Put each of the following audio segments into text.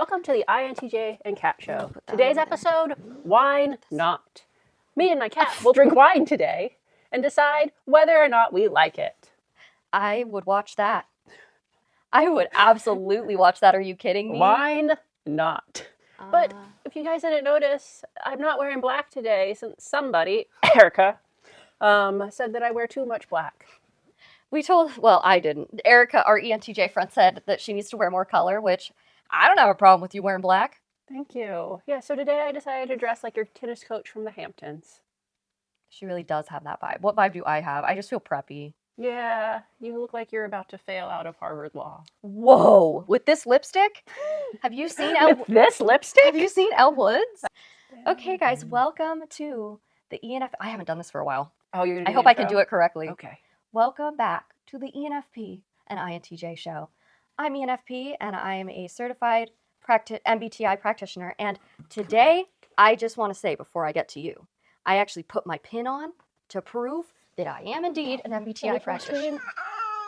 welcome to the INTJ and Cat Show. Today's episode, Wine Not. Me and my cat will drink wine today and decide whether or not we like it. I would watch that. I would absolutely watch that. Are you kidding me? Wine Not. But if you guys didn't notice, I'm not wearing black today since somebody, Erica, said that I wear too much black. I didn't. Erica, our ENTJ friend, said that she needs to wear more color, which I don't have a problem with you wearing black. Thank you. Yeah, so today I decided to dress like your tennis coach from the Hamptons. She really does have that vibe. What vibe do I have? I just feel preppy. Yeah, you look like you're about to fail out of Harvard Law. Whoa! With this lipstick? Have you seen With this lipstick? Have you seen Elle Woods? Okay, guys, welcome to the ENFP. I haven't done this for a while. Oh, you're gonna do I hope the I can intro? do it correctly. Okay. Welcome back to the ENFP and INTJ show. I'm ENFP and I am a certified MBTI practitioner. And today, I just want to say before I get to you, I actually put my pin on to prove that I am indeed an MBTI practitioner.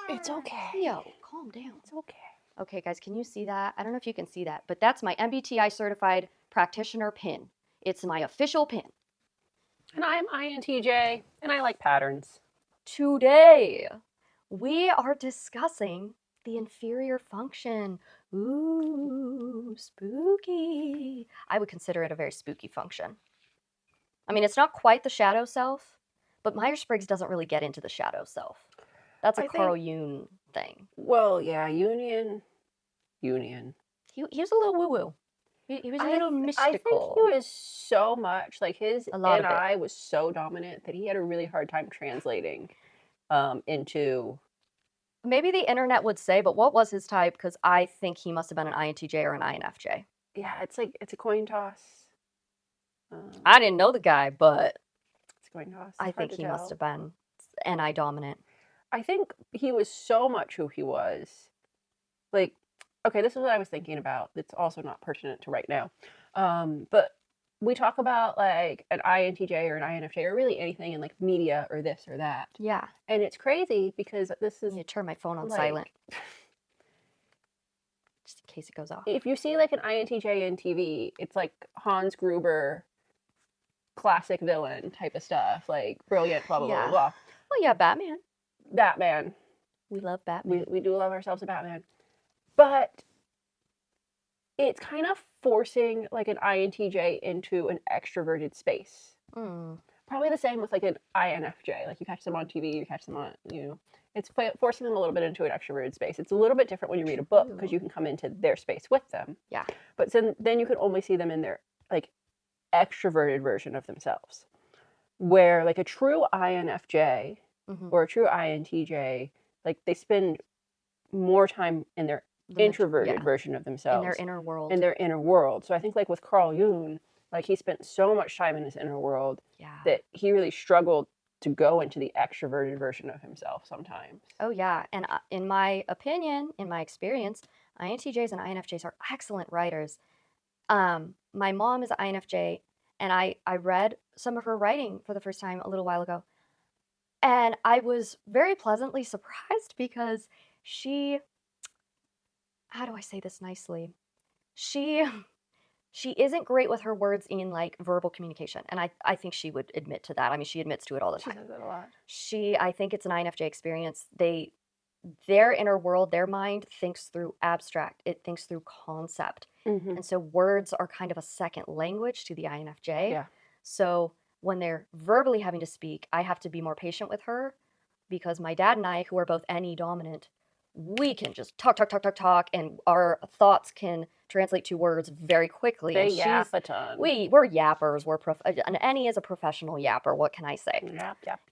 It's okay. Yo, calm down. It's okay. Okay, guys, can you see that? I don't know if you can see that, but that's my MBTI certified practitioner pin. It's my official pin. And I'm INTJ, and I like patterns. Today, we are discussing the inferior function. Ooh, spooky. I would consider it a very spooky function. I mean, it's not quite the shadow self, but Myers Briggs doesn't really get into the shadow self. That's a Carl Jung thing. Well, yeah, Union. He was a little woo-woo. He was a little mystical. I think he was so much, like his NI was so dominant that he had a really hard time translating into... Maybe the internet would say, but what was his type? Because I think he must have been an INTJ or an INFJ. Yeah, it's a coin toss. I didn't know the guy, but it's a coin toss. I think he must have been NI dominant. I think he was so much who he was. Like, okay, this is what I was thinking about. It's also not pertinent to right now. But we talk about like an INTJ or an INFJ or really anything in like media or this or that. Yeah. And it's crazy because this is... You turn my phone on silent. Just in case it goes off. If you see like an INTJ in TV, it's like Hans Gruber, classic villain type of stuff. Like brilliant, blah, blah, blah, blah. Well, yeah, Batman. We love Batman. We do love ourselves a Batman. But it's kind of forcing like an INTJ into an extroverted space. Probably the same with like an INFJ. Like you catch them on TV, you catch them on, it's forcing them a little bit into an extroverted space. It's a little bit different when you read a book because you can come into their space with them. Yeah. But then you can only see them in their like extroverted version of themselves. Where like a true INFJ or a true INTJ, like they spend more time in their introverted version of themselves. In their inner world. In their inner world. So I think like with Carl Jung, like he spent so much time in his inner world that he really struggled to go into the extroverted version of himself sometimes. Oh yeah, and in my opinion, in my experience, INTJs and INFJs are excellent writers. My mom is an INFJ, and I read some of her writing for the first time a little while ago. And I was very pleasantly surprised because she, how do I say this nicely? She isn't great with her words in like verbal communication. And I think she would admit to that. I mean, she admits to it all the time. She says that a lot. I think it's an INFJ experience. Their inner world, their mind thinks through abstract. It thinks through concept. And so words are kind of a second language to the INFJ. Yeah. So when they're verbally having to speak, I have to be more patient with her because my dad and I, who are both NE dominant, we can just talk, and our thoughts can translate to words very quickly. They yap a ton. We're yappers. An NE is a professional yapper. What can I say?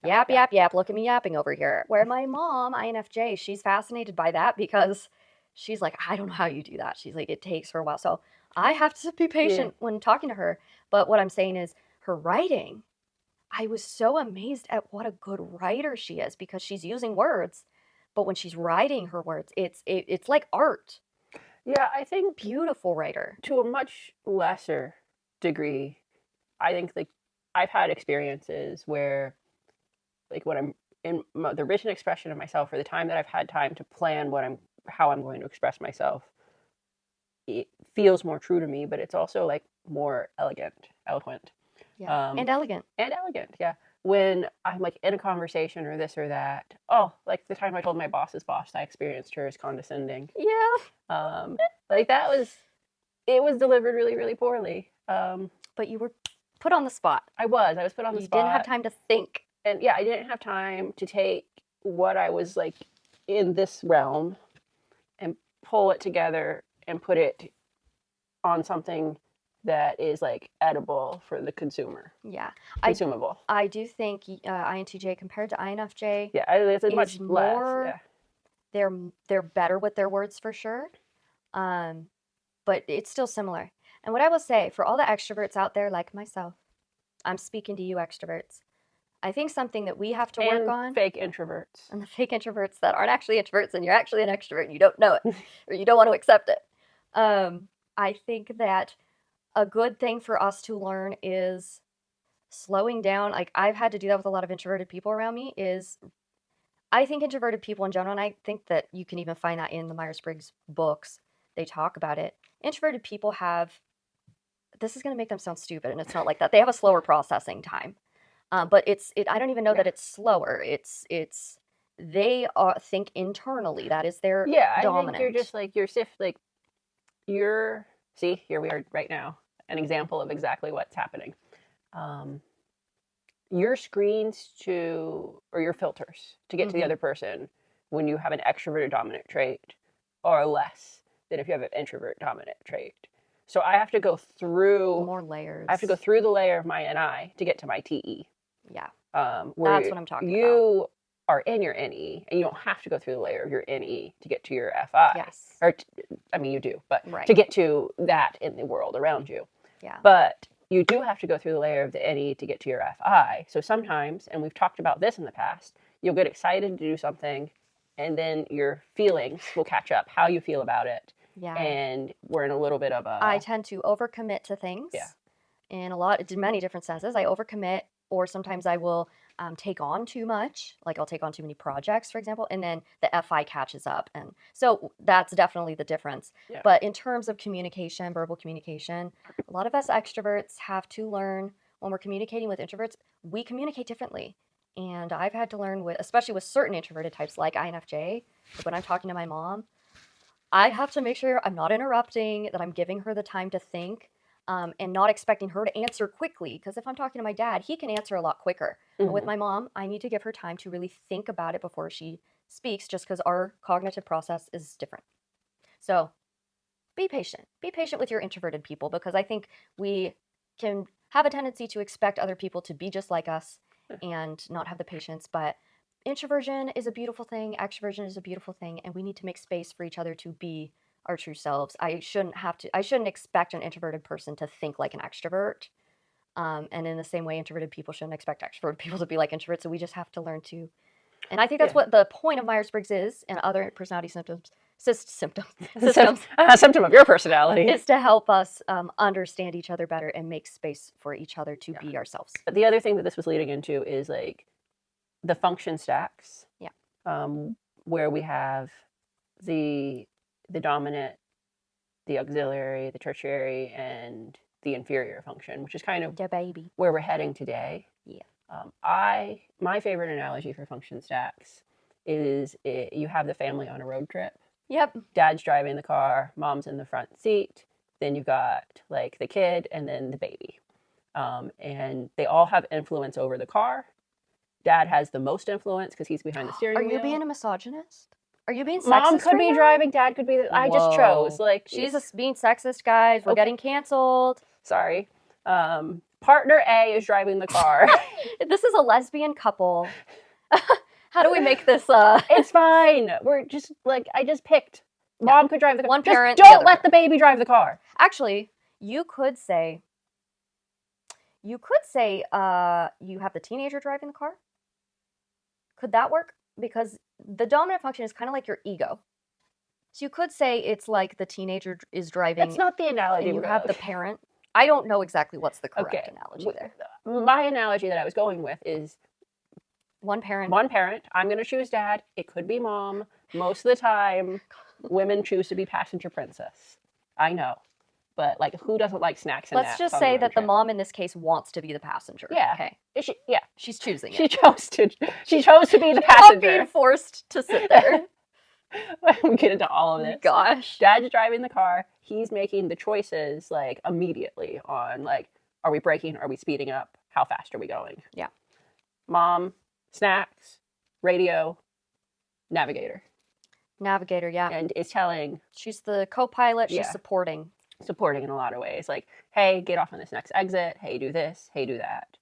Yap. Look at me yapping over here. Where my mom, INFJ, she's fascinated by that because she's like, I don't know how you do that. She's like, it takes her a while. So I have to be patient when talking to her. But what I'm saying is her writing, I was so amazed at what a good writer she is because she's using words. But when she's writing her words, it's like art. Yeah, I think beautiful writer. To a much lesser degree, I think like I've had experiences where like when I'm in the written expression of myself or the time that I've had time to plan how I'm going to express myself, feels more true to me, but it's also like more eloquent. Yeah. And elegant. And elegant, yeah. When I'm like in a conversation or this or that, oh, like the time I told my boss's boss I experienced her as condescending. Yeah. Like it was delivered really, really poorly. But you were put on the spot. I was put on the spot. You didn't have time to think. And yeah, I didn't have time to take what I was like in this realm and pull it together and put it on something that is like edible for the consumer. Yeah. Consumable. I do think INTJ compared to INFJ. Yeah, it's much more, less. Yeah. They're better with their words for sure. But it's still similar. And what I will say, for all the extroverts out there like myself, I'm speaking to you extroverts. I think something that we have to work on. Fake introverts. And the fake introverts that aren't actually introverts and you're actually an extrovert and you don't know it or you don't want to accept it. I think that a good thing for us to learn is slowing down. Like I've had to do that with a lot of introverted people around me is I think introverted people in general, and I think that you can even find that in the Myers Briggs books, they talk about it. Introverted people have, this is going to make them sound stupid and it's not like that. They have a slower processing time. But I don't even know that it's slower. They think internally. That is their dominant. I think you're just like, see, here we are right now, an example of exactly what's happening. Your screens or your filters to get to the other person when you have an extroverted dominant trait are less than if you have an introvert dominant trait. So I have to go through more layers. I have to go through the layer of my NI to get to my TE. Yeah. Where that's what I'm talking about. You are in your NE, and you don't have to go through the layer of your NE to get to your FI. Yes. You do, but right. to get to that in the world around you. Yeah. But you do have to go through the layer of the NE to get to your FI. So sometimes, and we've talked about this in the past, you'll get excited to do something, and then your feelings will catch up, how you feel about it. Yeah. And we're in a little bit of a... I tend to overcommit to things. Yeah. In many different senses. I overcommit, or sometimes I will take on too much. Like I'll take on too many projects, for example, and then the FI catches up. And so that's definitely the difference. Yeah. But in terms of communication, verbal communication, a lot of us extroverts have to learn when we're communicating with introverts, we communicate differently. And I've had to learn especially with certain introverted types like INFJ, like when I'm talking to my mom, I have to make sure I'm not interrupting, that I'm giving her the time to think. And not expecting her to answer quickly. Because if I'm talking to my dad, he can answer a lot quicker. But with my mom, I need to give her time to really think about it before she speaks, just because our cognitive process is different. So be patient. Be patient with your introverted people, because I think we can have a tendency to expect other people to be just like us and not have the patience. But introversion is a beautiful thing. Extroversion is a beautiful thing. And we need to make space for each other to be our true selves. I shouldn't expect an introverted person to think like an extrovert. And in the same way, introverted people shouldn't expect extroverted people to be like introverts. So we just have to learn to, and I think that's what the point of Myers Briggs is, and other personality systems, symptom of your personality is to help us understand each other better and make space for each other to be ourselves. But the other thing that this was leading into is like the function stacks. Yeah. Where we have the dominant, the auxiliary, the tertiary, and the inferior function, which is kind of where we're heading today. Yeah. My favorite analogy for function stacks is you have the family on a road trip. Yep. Dad's driving the car, mom's in the front seat, then you've got like the kid and then the baby. And they all have influence over the car. Dad has the most influence because he's behind the steering wheel. Are you being a misogynist? Are you being sexist? Mom could be driving, Dad could be... I just chose. Like, she's being sexist, guys. We're getting canceled. Sorry. Partner A is driving the car. This is a lesbian couple. How do we make this... It's fine. We're just, like, I just picked. Mom could drive the car. One parent. Just don't let the baby drive the car. Actually, you could say you have the teenager driving the car. Could that work? Because the dominant function is kind of like your ego. So you could say it's like the teenager is driving. That's not the analogy. And you have the parent. I don't know exactly what's the correct analogy there. My analogy that I was going with is one parent. One parent. I'm going to choose Dad. It could be Mom. Most of the time, women choose to be passenger princess. I know. But like, who doesn't like snacks and Let's naps just on say the road that the trip? mom in this case wants to be the passenger. Yeah. Okay. Yeah. She's choosing She it. chose to be the She's not passenger. being forced to sit there. We get into all of this. Gosh. Dad's driving the car. He's making the choices like immediately on like, are we braking? Are we speeding up? How fast are we going? Yeah. Mom, snacks, radio, navigator. Navigator, yeah. And is telling. She's the co-pilot. She's Yeah. supporting in a lot of ways. Like, hey, get off on this next exit. Hey, do this. Hey, do that.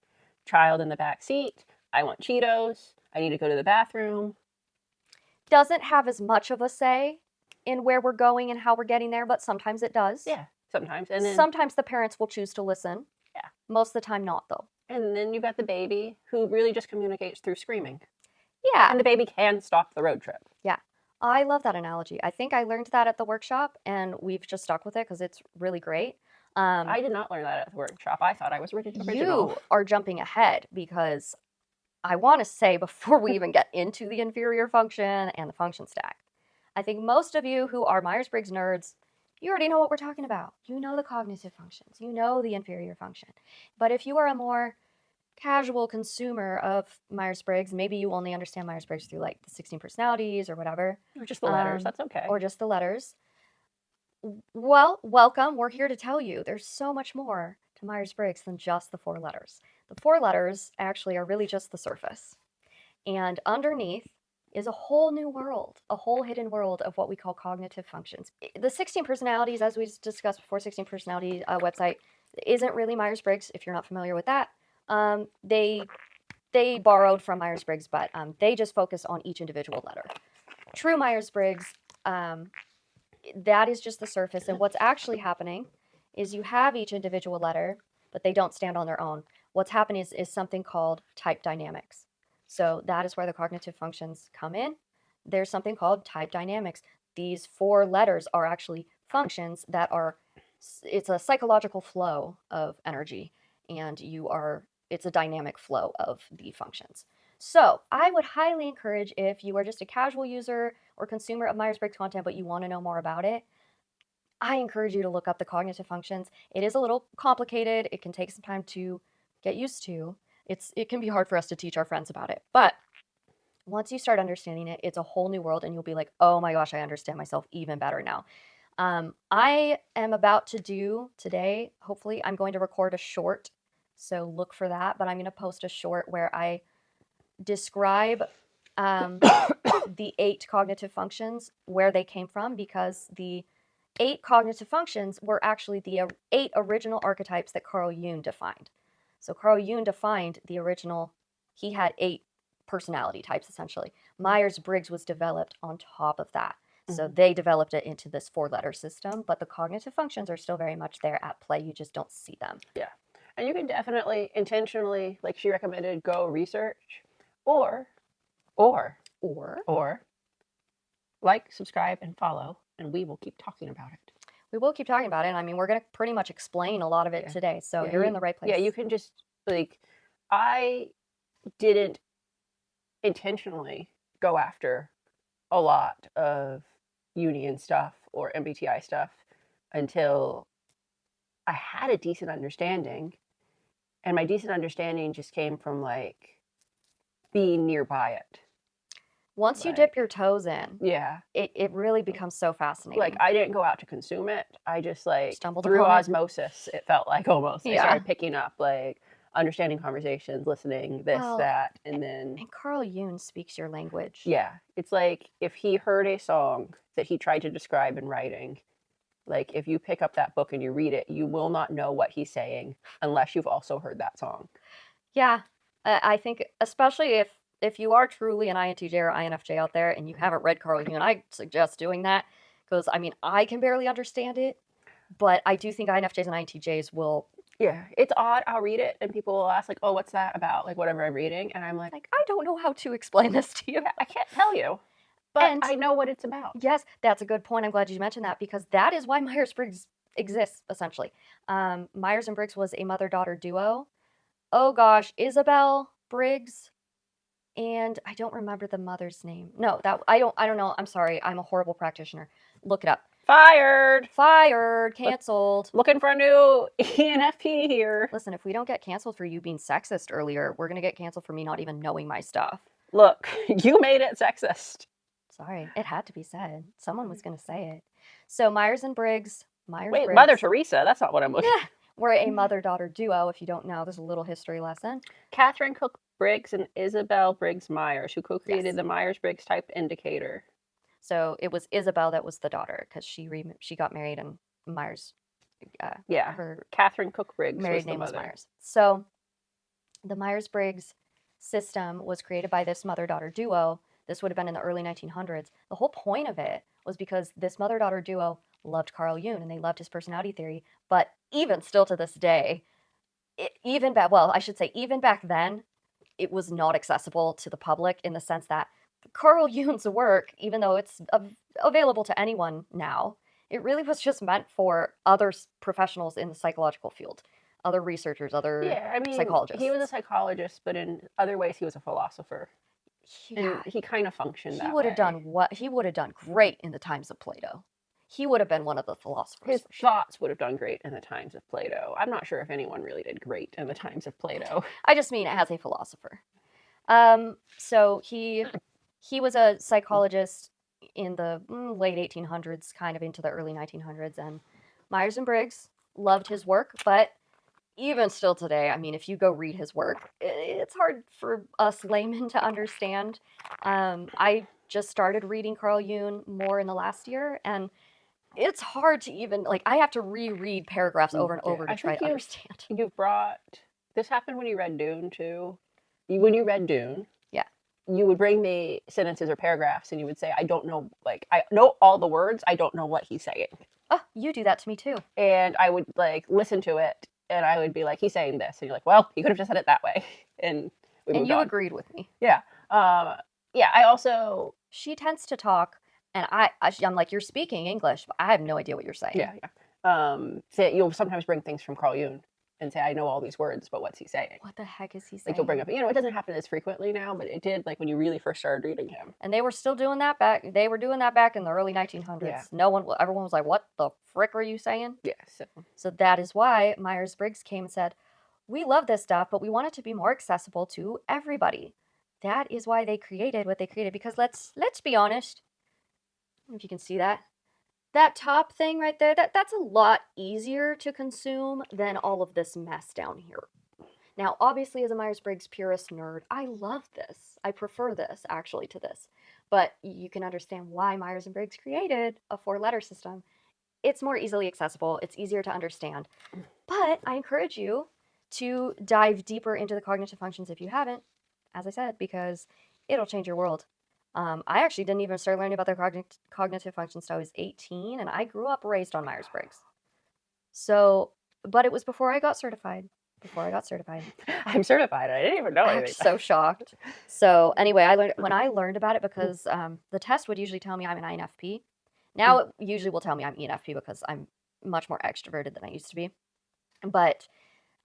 Child in the back seat. I want Cheetos. I need to go to the bathroom. Doesn't have as much of a say in where we're going and how we're getting there, but sometimes it does. Yeah, sometimes. And then sometimes the parents will choose to listen. Yeah. Most of the time not, though. And then you've got the baby who really just communicates through screaming. Yeah. And the baby can stop the road trip. Yeah. I love that analogy. I think I learned that at the workshop, and we've just stuck with it because it's really great. I did not learn that at the workshop. I thought I was original. You are jumping ahead because I want to say before we even get into the inferior function and the function stack, I think most of you who are Myers Briggs nerds, you already know what we're talking about. You know the cognitive functions. You know the inferior function. But if you are a more casual consumer of Myers Briggs, maybe you only understand Myers Briggs through like the 16 personalities or whatever. Or just the letters. That's okay. Or just the letters. Well, welcome. We're here to tell you there's so much more to Myers Briggs than just the 4 letters. The 4 letters actually are really just the surface. And underneath is a whole new world, a whole hidden world of what we call cognitive functions. The 16 personalities, as we discussed before, 16 personality website, isn't really Myers Briggs, if you're not familiar with that. They borrowed from Myers Briggs, but they just focus on each individual letter. True Myers Briggs, that is just the surface. And what's actually happening is you have each individual letter, but they don't stand on their own. What's happening is something called type dynamics. So that is where the cognitive functions come in. There's something called type dynamics. These 4 letters are actually functions that are, it's a psychological flow of energy, and it's a dynamic flow of the functions. So I would highly encourage, if you are just a casual user or consumer of Myers Briggs content, but you want to know more about it, I encourage you to look up the cognitive functions. It is a little complicated. It can take some time to get used to. It can be hard for us to teach our friends about it. But once you start understanding it, it's a whole new world, and you'll be like, oh my gosh, I understand myself even better now. I am about to do today, hopefully, I'm going to record a short. So look for that. But I'm going to post a short where I describe the 8 cognitive functions, where they came from, because the 8 cognitive functions were actually the 8 original archetypes that Carl Jung defined. So Carl Jung defined the original, he had 8 personality types, essentially. Myers Briggs was developed on top of that. So they developed it into this 4-letter system, but the cognitive functions are still very much there at play. You just don't see them. Yeah. And you can definitely intentionally, like she recommended, go research or like, subscribe, and follow, and we will keep talking about it. We will keep talking about it. I mean, we're going to pretty much explain a lot of it today, so you're in the right place. Yeah, you can just, like, I didn't intentionally go after a lot of union stuff or MBTI stuff until I had a decent understanding, and my decent understanding just came from, like, being nearby it. Once you dip your toes in, yeah, it really becomes so fascinating. Like, I didn't go out to consume it. I just, like, stumbled through upon osmosis, it felt like, almost. Yeah. I started picking up, like, understanding conversations, listening, this, that, and then... And Carl Jung speaks your language. Yeah. It's like, if he heard a song that he tried to describe in writing, like, if you pick up that book and you read it, you will not know what he's saying unless you've also heard that song. Yeah. I think, especially if you are truly an INTJ or INFJ out there and you haven't read Carl Jung, I suggest doing that, because, I mean, I can barely understand it, but I do think INFJs and INTJs will... Yeah, it's odd. I'll read it, and people will ask, like, oh, what's that about? Like, whatever I'm reading. And I'm like, I don't know how to explain this to you. I can't tell you, but I know what it's about. Yes, that's a good point. I'm glad you mentioned that, because that is why Myers Briggs exists, essentially. Myers and Briggs was a mother-daughter duo. Oh gosh, Isabel Briggs, and I don't remember the mother's name. No, I don't know. I'm sorry. I'm a horrible practitioner. Look it up. Fired. Canceled. Looking for a new ENFP here. Listen, if we don't get canceled for you being sexist earlier, we're going to get canceled for me not even knowing my stuff. Look, you made it sexist. Sorry, it had to be said. Someone was going to say it. So Myers and Briggs. Wait, Mother Teresa? That's not what I'm looking at. We're a mother-daughter duo. If you don't know, there's a little history lesson. Catherine Cook Briggs and Isabel Briggs Myers, who co-created the Myers Briggs type indicator. So it was Isabel that was the daughter because she got married and Myers. Her Catherine Cook Briggs married name was Myers. So the Myers Briggs system was created by this mother-daughter duo. This would have been in the early 1900s. The whole point of it was because this mother-daughter duo loved Carl Jung and they loved his personality theory. But even still to this day, even back then, it was not accessible to the public in the sense that Carl Jung's work, even though it's available to anyone now, it really was just meant for other professionals in the psychological field, other researchers, psychologists. He was a psychologist, but in other ways, he was a philosopher. And he kind of functioned that way. He would have done great in the times of Plato. He would have been one of the philosophers. His thoughts would have done great in the times of Plato. I'm not sure if anyone really did great in the times of Plato. I just mean as a philosopher. So he was a psychologist in the late 1800s, kind of into the early 1900s, and Myers and Briggs loved his work, but even still today, I mean, if you go read his work, it's hard for us laymen to understand. I just started reading Carl Jung more in the last year, and it's hard to even, I have to reread paragraphs over and over to try to understand. This happened when you read Dune, too. When you read Dune, you would bring me sentences or paragraphs, and you would say, I don't know, I know all the words, I don't know what he's saying. Oh, you do that to me, too. And I would, listen to it, and I would be like, he's saying this. And you're like, well, he could have just said it that way. And we moved on. Agreed with me. Yeah. I also... She tends to talk, and I'm like, you're speaking English, but I have no idea what you're saying. Yeah. You'll sometimes bring things from Carl Jung and say, I know all these words, but what's he saying? What the heck is he saying? You'll bring up, it doesn't happen as frequently now, but it did, when you really first started reading him. And they were still doing that back in the early 1900s. Yeah. Everyone was like, what the frick were you saying? Yeah. So that is why Myers Briggs came and said, we love this stuff, but we want it to be more accessible to everybody. That is why they created what they created, because let's be honest. I don't know if you can see that. That top thing right there, that's a lot easier to consume than all of this mess down here. Now, obviously, as a Myers-Briggs purist nerd, I love this. I prefer this, actually, to this. But you can understand why Myers and Briggs created a 4-letter system. It's more easily accessible. It's easier to understand. But I encourage you to dive deeper into the cognitive functions if you haven't, as I said, because it'll change your world. I actually didn't even start learning about the cognitive functions until I was 18, and I grew up raised on Myers-Briggs. So, but it was before I got certified. I'm certified. I didn't even know anything. I'm so shocked. So anyway, when I learned about it, because the test would usually tell me I'm an INFP. Now it usually will tell me I'm ENFP because I'm much more extroverted than I used to be. But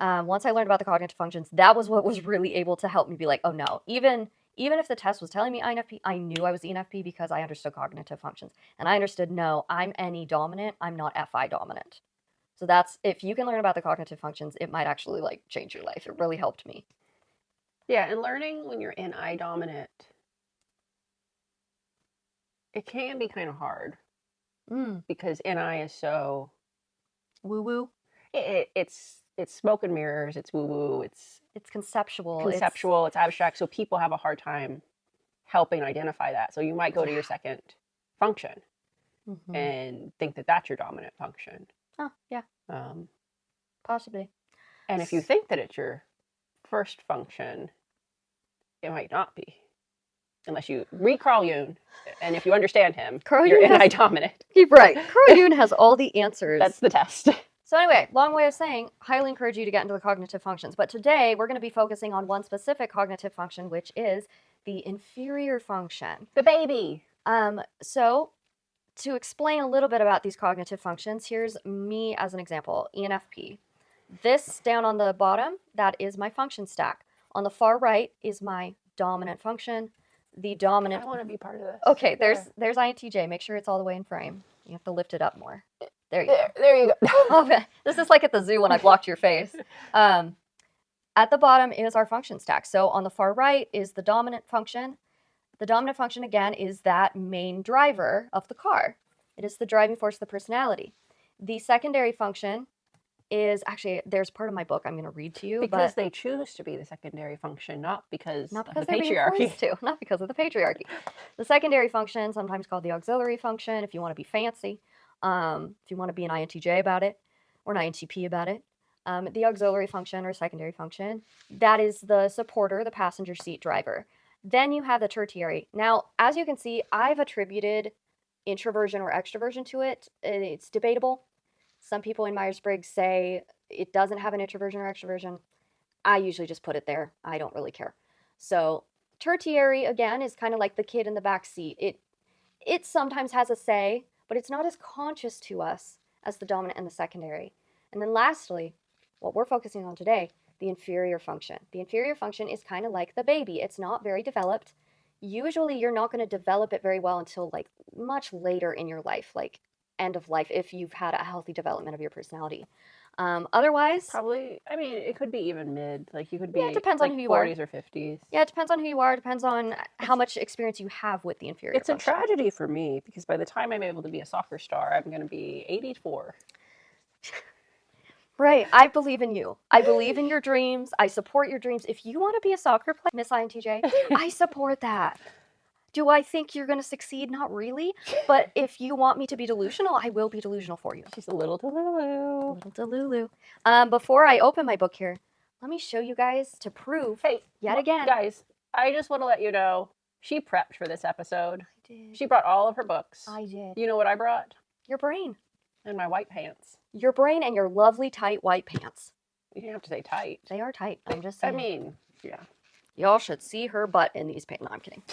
once I learned about the cognitive functions, that was what was really able to help me be like, oh no, even if the test was telling me INFP, I knew I was ENFP because I understood cognitive functions. And I understood, no, I'm NE dominant, I'm not FI dominant. So that's, if you can learn about the cognitive functions, it might actually change your life. It really helped me. Yeah, and learning when you're NI dominant, it can be kind of hard. Because NI is so woo-woo. It's smoke and mirrors, it's woo-woo, it's conceptual. It's abstract, so people have a hard time helping identify that. So you might go to your second function and think that that's your dominant function. Oh, yeah. Possibly. And if you think that it's your first function, it might not be. Unless you read Carl Jung, and if you understand him, you're NI-dominant. You're right. Carl Jung has all the answers. That's the test. So anyway, long way of saying, highly encourage you to get into the cognitive functions. But today, we're going to be focusing on one specific cognitive function, which is the inferior function. The baby. So to explain a little bit about these cognitive functions, here's me as an example, ENFP. This down on the bottom, that is my function stack. On the far right is my dominant function. The dominant... I want to be part of this. Okay, there's INTJ. Make sure it's all the way in frame. You have to lift it up more. There you go. There you go. Okay. This is like at the zoo when I blocked your face. At the bottom is our function stack. So on the far right is the dominant function. The dominant function, again, is that main driver of the car. It is the driving force of the personality. The secondary function is actually, there's part of my book I'm going to read to you. Because they choose to be the secondary function, not because of the they're being patriarchy. forced to, not because of the patriarchy. The secondary function, sometimes called the auxiliary function, if you want to be fancy, if you want to be an INTJ about it, or an INTP about it. The auxiliary function or secondary function, that is the supporter, the passenger seat driver. Then you have the tertiary. Now, as you can see, I've attributed introversion or extroversion to it. It's debatable. Some people in Myers Briggs say it doesn't have an introversion or extroversion. I usually just put it there. I don't really care. So tertiary, again, is kind of like the kid in the back seat. It sometimes has a say, but it's not as conscious to us as the dominant and the secondary. And then lastly, what we're focusing on today, the inferior function. The inferior function is kind of like the baby. It's not very developed. Usually you're not going to develop it very well until like much later in your life, like end of life, if you've had a healthy development of your personality. Otherwise, probably, I mean, it could be even mid. Like you could be it depends like on who you 40s are. or 50s. Yeah, it depends on who you are. It depends on how much experience you have with the inferior It's function. a tragedy for me because by the time I'm able to be a soccer star, I'm going to be 84. Right. I believe in you. I believe in your dreams. I support your dreams. If you want to be a soccer player, Miss INTJ, I support that. Do I think you're going to succeed? Not really. But if you want me to be delusional, I will be delusional for you. She's a little delulu. Little delulu. Before I open my book here, let me show you guys to prove yet again. Guys, I just want to let you know, she prepped for this episode. I did. She brought all of her books. I did. You know what I brought? Your brain. And my white pants. Your brain and your lovely tight white pants. You didn't have to say tight. They are tight. I'm just saying. I mean, yeah. Y'all should see her butt in these pants. No, I'm kidding.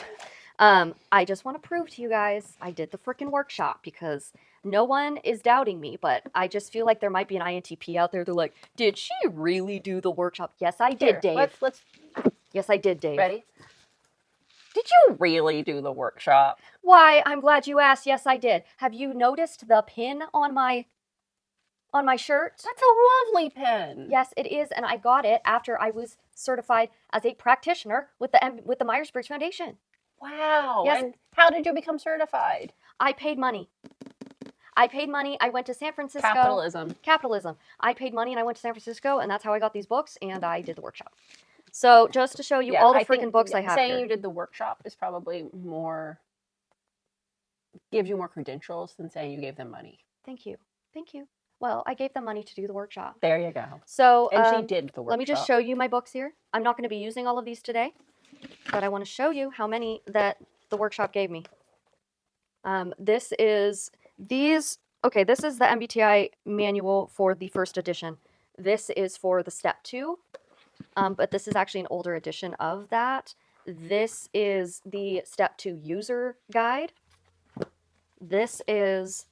I just want to prove to you guys I did the freaking workshop because no one is doubting me, but I just feel like there might be an INTP out there. They're like, did she really do the workshop? Yes, I did, Dave. Let's. Yes, I did, Dave. Ready? Did you really do the workshop? Why, I'm glad you asked. Yes, I did. Have you noticed the pin on my shirt? That's a lovely pin. Yes, it is, and I got it after I was certified as a practitioner with the Myers Briggs Foundation. Wow. Yes. And how did you become certified? I paid money. I went to San Francisco. Capitalism. I paid money and I went to San Francisco, and that's how I got these books, and I did the workshop. So just to show you all the freaking books I have saying here. You did the workshop is probably gives you more credentials than saying you gave them money. Thank you. Well, I gave them money to do the workshop. There you go. So, and she did the workshop. Let me just show you my books here. I'm not going to be using all of these today, but I want to show you how many that the workshop gave me. This is the MBTI manual for the first edition. This is for the step 2, but this is actually an older edition of that. This is the step 2 user guide. This is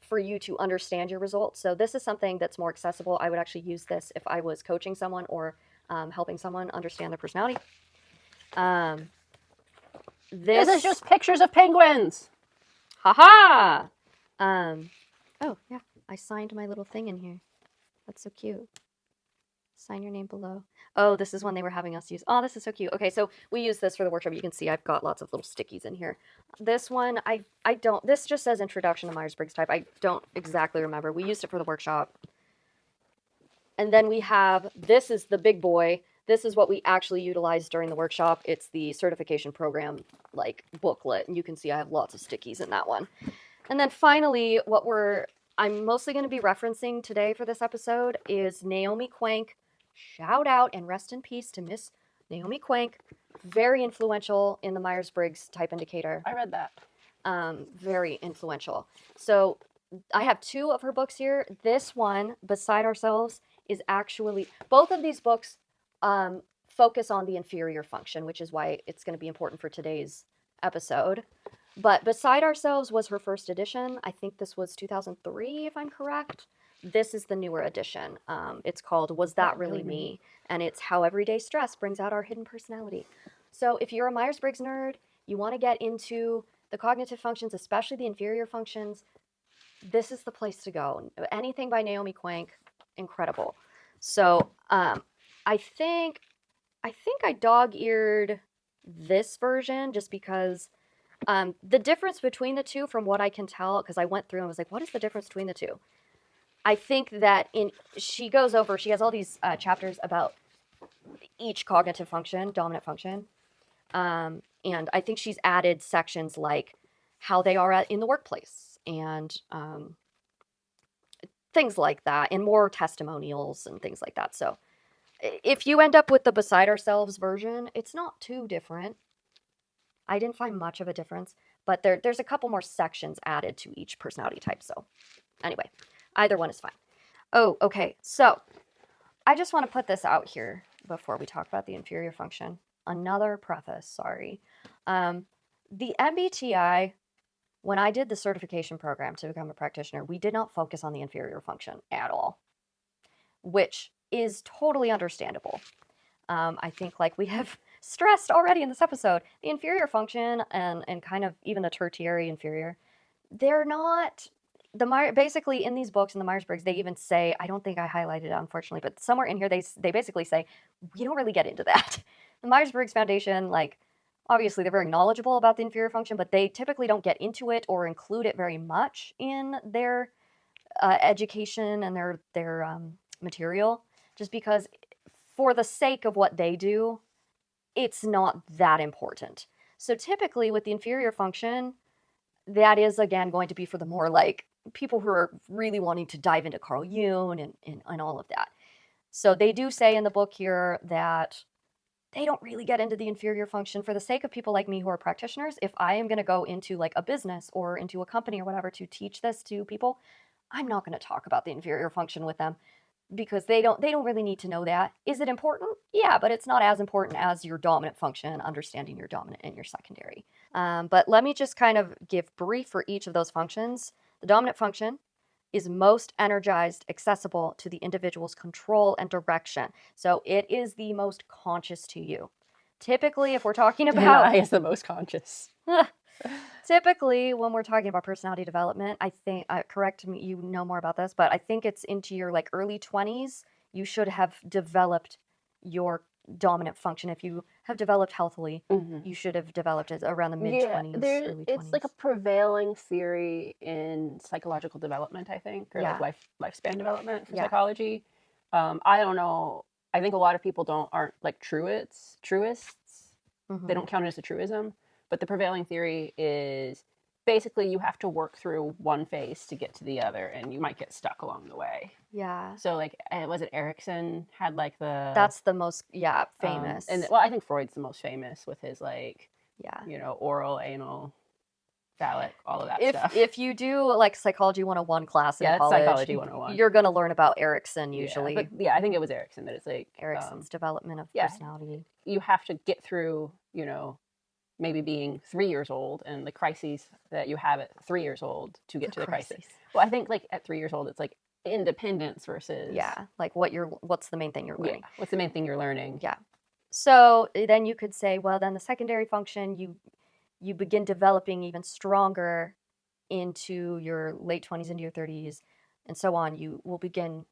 for you to understand your results. So this is something that's more accessible. I would actually use this if I was coaching someone or helping someone understand their personality. This is just pictures of penguins. Haha! Oh, yeah. I signed my little thing in here. That's so cute. Sign your name below. Oh, this is one they were having us use. Oh, this is so cute. Okay, so we use this for the workshop. You can see I've got lots of little stickies in here. This one, I don't, this just says Introduction to Myers-Briggs Type. I don't exactly remember. We used it for the workshop. And then we have, this is the big boy. This is what we actually utilized during the workshop. It's the certification program, like, booklet. And you can see I have lots of stickies in that one. And then finally, I'm mostly going to be referencing today for this episode is Naomi Quenk. Shout out and rest in peace to Miss Naomi Quenk. Very influential in the Myers-Briggs type indicator. I read that. Very influential. So I have 2 of her books here. This one, Beside Ourselves, is actually, both of these books focus on the inferior function, which is why it's going to be important for today's episode. But Beside Ourselves was her first edition. I think this was 2003, if I'm correct. This is the newer edition. It's called Was That Really Me? And it's How Everyday Stress Brings Out Our Hidden Personality. So if you're a Myers-Briggs nerd, you want to get into the cognitive functions, especially the inferior functions, this is the place to go. Anything by Naomi Quenk, incredible. So I think I dog-eared this version just because the difference between the two, from what I can tell, because I went through and was like, what is the difference between the two? I think that she has all these chapters about each cognitive function, dominant function. And I think she's added sections like how they are in the workplace and things like that, and more testimonials and things like that. So if you end up with the Beside Ourselves version, it's not too different. I didn't find much of a difference, but there's a couple more sections added to each personality type. So anyway, either one is fine. Oh, okay. So I just want to put this out here before we talk about the inferior function. Another preface, sorry. The MBTI, when I did the certification program to become a practitioner, we did not focus on the inferior function at all, which is totally understandable. I think, like we have stressed already in this episode, the inferior function and kind of even the tertiary inferior, they're not basically in these books in the Myers Briggs, they even say, I don't think I highlighted it unfortunately, but somewhere in here they basically say we don't really get into that. The Myers Briggs Foundation, like, obviously they're very knowledgeable about the inferior function, but they typically don't get into it or include it very much in their education and their material, just because for the sake of what they do, it's not that important. So typically with the inferior function, that is again going to be for the more like people who are really wanting to dive into Carl Jung and all of that. So they do say in the book here that they don't really get into the inferior function for the sake of people like me who are practitioners. If I am going to go into like a business or into a company or whatever to teach this to people, I'm not going to talk about the inferior function with them because they don't really need to know that. Is it important? Yeah, but it's not as important as your dominant function, understanding your dominant and your secondary. But let me just kind of give brief for each of those functions. The dominant function is most energized, accessible to the individual's control and direction. So it is the most conscious to you. Typically, if we're talking about... I is the most conscious. Typically, when we're talking about personality development, I think, correct me, you know more about this, but I think it's into your like early 20s, you should have developed your dominant function. If you have developed healthily, you should have developed it around the mid-20s, early 20s. It's like a prevailing theory in psychological development, I think, or like lifespan development for psychology. I don't know. I think a lot of people aren't like truists. They don't count it as a truism. But the prevailing theory is basically you have to work through one phase to get to the other, and you might get stuck along the way. Yeah. So, like, was it Erickson had like the... That's the most, famous. And well, I think Freud's the most famous with his like, oral, anal, phallic, all of that stuff. If you do like Psychology 101 class in college, Psychology 101. You're going to learn about Erickson usually. I think it was Erickson that it's like... Erickson's development of personality. You have to get through, maybe being 3 years old and the crises that you have at 3 years old to get to the crisis. Well, I think like at 3 years old, it's like independence versus... like what's the main thing you're learning? What's the main thing you're learning? Yeah. So then you could say, well, then the secondary function, you begin developing even stronger into your late 20s, into your 30s, and so on. You will begin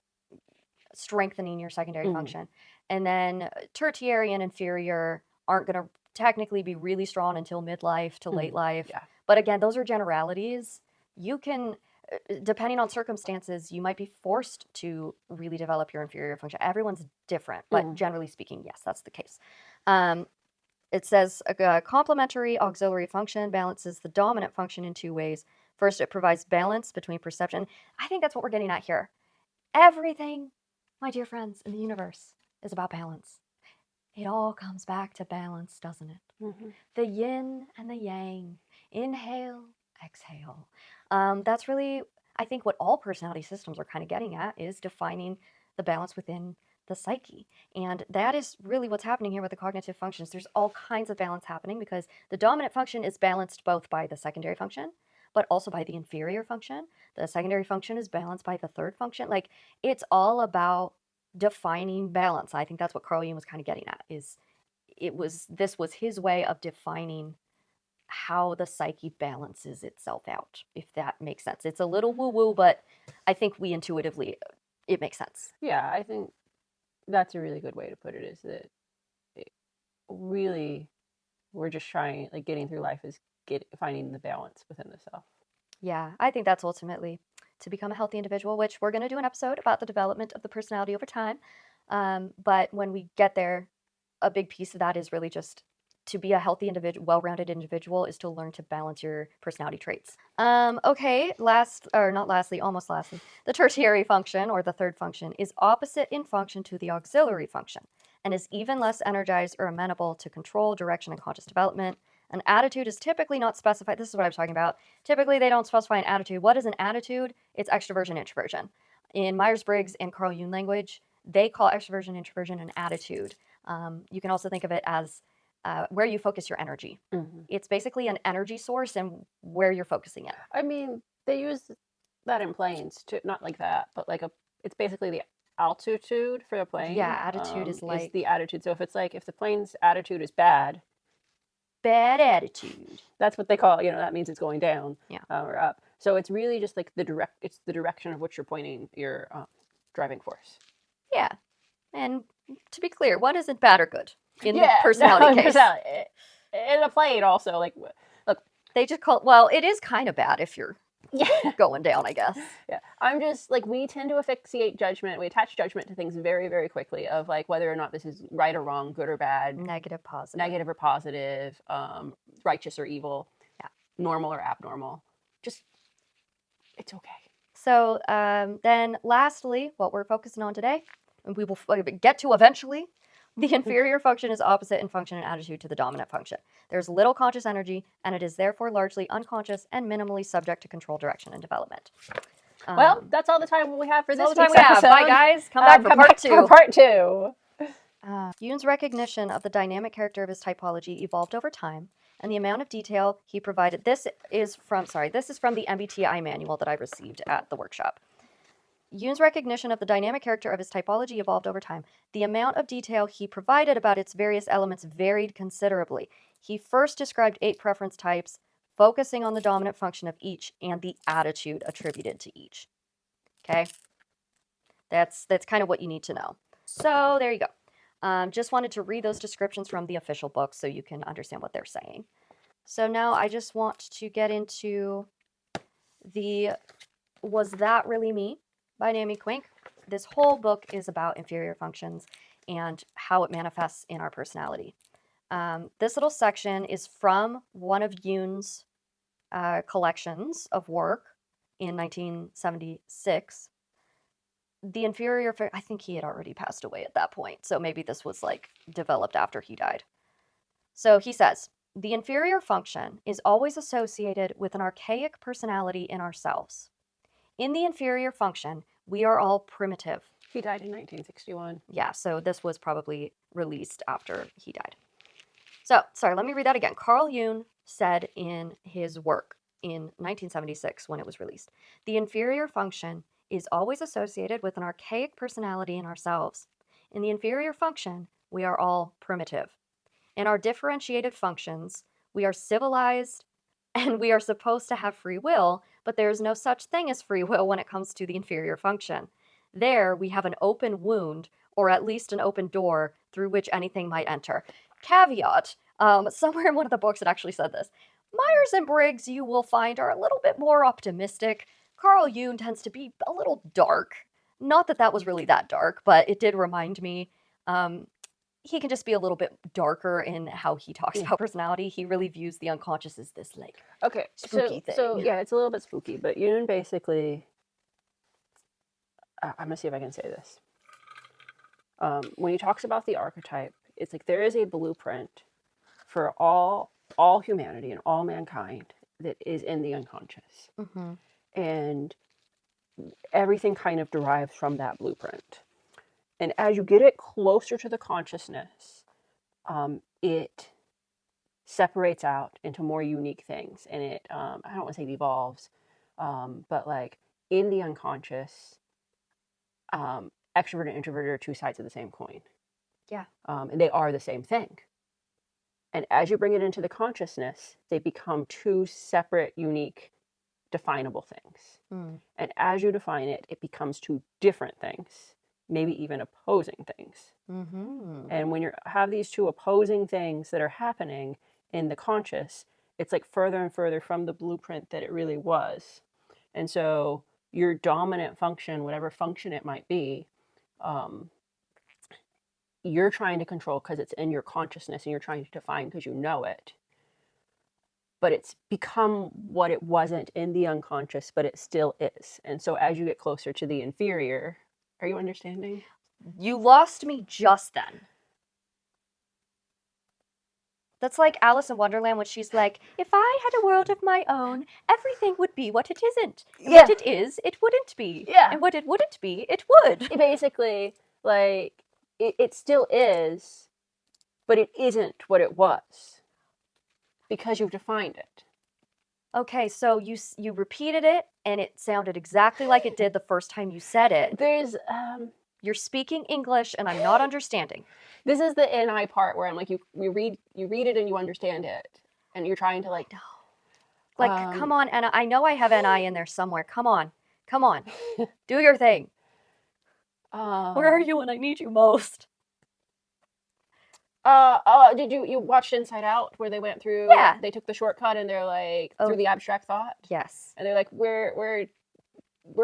strengthening your secondary function. And then tertiary and inferior aren't going to technically be really strong until midlife to late life. Yeah. But again, those are generalities. You can, depending on circumstances, you might be forced to really develop your inferior function. Everyone's different, but generally speaking, yes, that's the case. It says a complementary auxiliary function balances the dominant function in two ways. First, it provides balance between perception. I think that's what we're getting at here. Everything, my dear friends, in the universe is about balance. It all comes back to balance, doesn't it? The yin and the yang. Inhale, exhale. That's really, I think, what all personality systems are kind of getting at, is defining the balance within the psyche. And that is really what's happening here with the cognitive functions. There's all kinds of balance happening because the dominant function is balanced both by the secondary function, but also by the inferior function. The secondary function is balanced by the third function. Like, it's all about defining balance. I think that's what Carl Jung was kind of getting at, this was his way of defining how the psyche balances itself out, if that makes sense. It's a little woo-woo, but I think we intuitively, it makes sense. Yeah, I think that's a really good way to put it, is that really we're just trying, like, getting through life is finding the balance within the self. Yeah, I think that's ultimately to become a healthy individual, which we're going to do an episode about the development of the personality over time. But when we get there, a big piece of that is really just to be a healthy individual, well-rounded individual, is to learn to balance your personality traits. Okay, almost lastly, the tertiary function, or the third function, is opposite in function to the auxiliary function and is even less energized or amenable to control, direction, and conscious development. An attitude is typically not specified. This is what I'm talking about. Typically, they don't specify an attitude. What is an attitude? It's extroversion, introversion. In Myers Briggs and Carl Jung language, they call extroversion, introversion an attitude. You can also think of it as where you focus your energy. Mm-hmm. It's basically an energy source and where you're focusing it. I mean, they use that in planes too, not like that, but like it's basically the altitude for the plane. Yeah, attitude is like the attitude. So if it's like, if the plane's attitude is bad attitude, that's what they call, that means it's going down, yeah, or up. So it's really just like it's the direction of which you're pointing your driving force. Yeah, and to be clear, what isn't bad or good in the personality case? In a plane also, like, look, they just call it, well, it is kind of bad if you're going down, I guess. Yeah, I'm just like, we tend to asphyxiate judgment. We attach judgment to things very, very quickly, of like whether or not this is right or wrong, good or bad, Negative, positive. negative or positive, righteous or evil, yeah, normal or abnormal. Just, it's okay. So then lastly, what we're focusing on today, and we will get to eventually, the inferior function is opposite in function and attitude to the dominant function. There's little conscious energy, and it is therefore largely unconscious and minimally subject to control, direction, and development. Well, that's all the time we have for this week's episode. Bye, guys. Come back for part 2. For part 2. Jung's recognition of the dynamic character of his typology evolved over time, and the amount of detail he provided. This is from the MBTI manual that I received at the workshop. Jung's recognition of the dynamic character of his typology evolved over time. The amount of detail he provided about its various elements varied considerably. He first described 8 preference types, focusing on the dominant function of each and the attitude attributed to each. Okay? That's kind of what you need to know. So there you go. Just wanted to read those descriptions from the official book so you can understand what they're saying. So now I just want to get into the Was That Really Me? By Naomi Quenk. This whole book is about inferior functions and how it manifests in our personality. This little section is from one of Jung's collections of work in 1976. The inferior, I think he had already passed away at that point, so maybe this was like developed after he died. So he says, the inferior function is always associated with an archaic personality in ourselves. In the inferior function, we are all primitive. He died in 1961. Yeah, so this was probably released after he died. So, sorry, let me read that again. Carl Jung said in his work in 1976 when it was released, the inferior function is always associated with an archaic personality in ourselves. In the inferior function, we are all primitive. In our differentiated functions, we are civilized and we are supposed to have free will, but there is no such thing as free will when it comes to the inferior function. There, we have an open wound, or at least an open door, through which anything might enter. Caveat, somewhere in one of the books it actually said this. Myers and Briggs, you will find, are a little bit more optimistic. Carl Jung tends to be a little dark. Not that that was really that dark, but it did remind me. He can just be a little bit darker in how he talks about personality. He really views the unconscious as this, like, spooky thing. So yeah, it's a little bit spooky, but Jung basically, I'm going to see if I can say this. When he talks about the archetype, it's like there is a blueprint for all humanity and all mankind that is in the unconscious. Mm-hmm. And everything kind of derives from that blueprint. And as you get it closer to the consciousness, it separates out into more unique things. And it, I don't want to say it evolves, but like in the unconscious, extrovert and introverted are 2 sides of the same coin. Yeah. And they are the same thing. And as you bring it into the consciousness, they become two separate, unique, definable things. And as you define it, it becomes two different things, maybe even opposing things. And when you have these two opposing things that are happening in the conscious, it's like further and further from the blueprint that it really was. And so your dominant function, whatever function it might be, you're trying to control because it's in your consciousness and you're trying to define because you know it. But it's become what it wasn't in the unconscious, but it still is. And so as you get closer to the inferior, are you understanding? You lost me just then. That's like Alice in Wonderland when she's like, if I had a world of my own, everything would be what it isn't. Yeah. What it is, it wouldn't be. Yeah. And what it wouldn't be, it would. Basically, like, it still is, but it isn't what it was. Because you've defined it. Okay, so you repeated it, and it sounded exactly like it did the first time you said it. There's, You're speaking English, and I'm not understanding. This is the NI part where I'm like, you read it and you understand it, and you're trying to like, no. Like, come on, and I know I have NI in there somewhere. Come on, do your thing. Where are you when I need you most? Did you watched Inside Out where they went through? Yeah. They took the shortcut and they're like through the abstract thought. Yes. And they're like, we're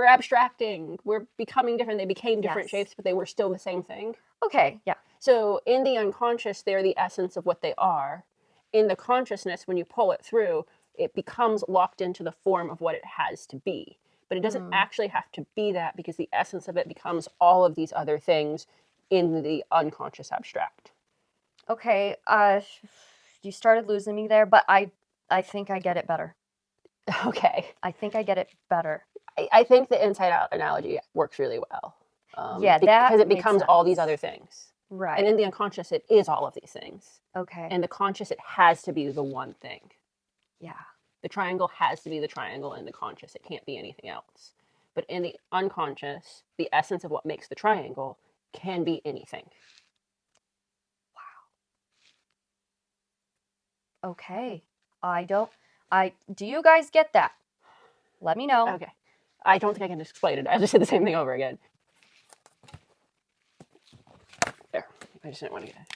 abstracting. We're becoming different. They became different shapes, but they were still the same thing. Okay. Yeah. So in the unconscious, they're the essence of what they are. In the consciousness, when you pull it through, it becomes locked into the form of what it has to be. But it doesn't actually have to be that because the essence of it becomes all of these other things in the unconscious abstract. Okay, you started losing me there, but I think I get it better. Okay. I think I get it better. I think the Inside Out analogy works really well. Because it becomes all these other things. Right. And in the unconscious, it is all of these things. Okay. And the conscious, it has to be the one thing. Yeah. The triangle has to be the triangle in the conscious. It can't be anything else. But in the unconscious, the essence of what makes the triangle can be anything. Okay. Do you guys get that? Let me know. Okay. I don't think I can explain it. I just said the same thing over again. There. I just didn't want to get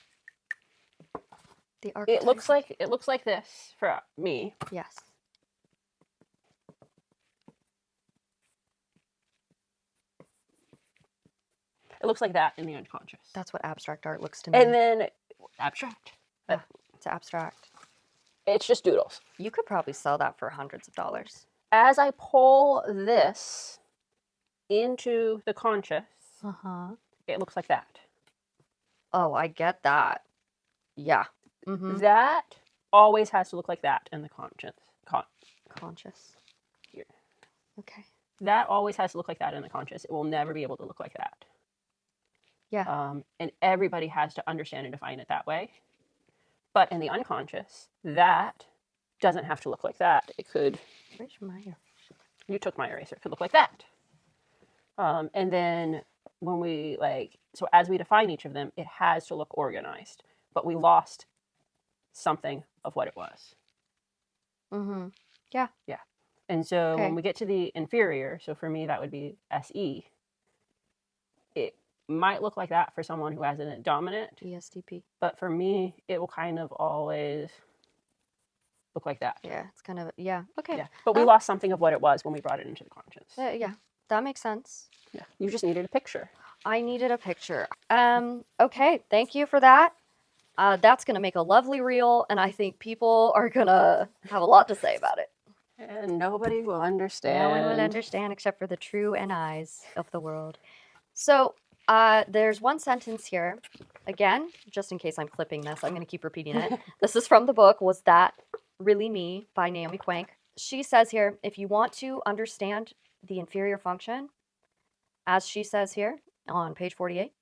it. It looks like this for me. Yes. It looks like that in the unconscious. That's what abstract art looks to me. And then abstract. Yeah, it's abstract. It's just doodles. You could probably sell that for hundreds of dollars. As I pull this into the conscious, it looks like that. Oh, I get that. Yeah. That always has to look like that in the conscious. Conscious. Here. Okay. That always has to look like that in the conscious. It will never be able to look like that. Yeah. And everybody has to understand and define it that way. But in the unconscious, that doesn't have to look like that. It could... Where's my eraser? You took my eraser. It could look like that. And then when we so as we define each of them, it has to look organized. But we lost something of what it was. Yeah. Yeah. And so when we get to the inferior, so for me that would be SE, it might look like that for someone who has a dominant. ESTP. But for me, it will kind of always look like that. Yeah, it's kind of, yeah. Okay. Yeah. But we lost something of what it was when we brought it into the conscious. Yeah, that makes sense. Yeah. You just needed a picture. I needed a picture. Okay, thank you for that. That's going to make a lovely reel, and I think people are going to have a lot to say about it. And nobody will understand. No one will understand except for the true NIs of the world. So there's one sentence here. Again, just in case I'm clipping this, I'm going to keep repeating it. This is from the book, Was That Really Me? By Naomi Quenk. She says here, if you want to understand the inferior function, as she says here on page 48,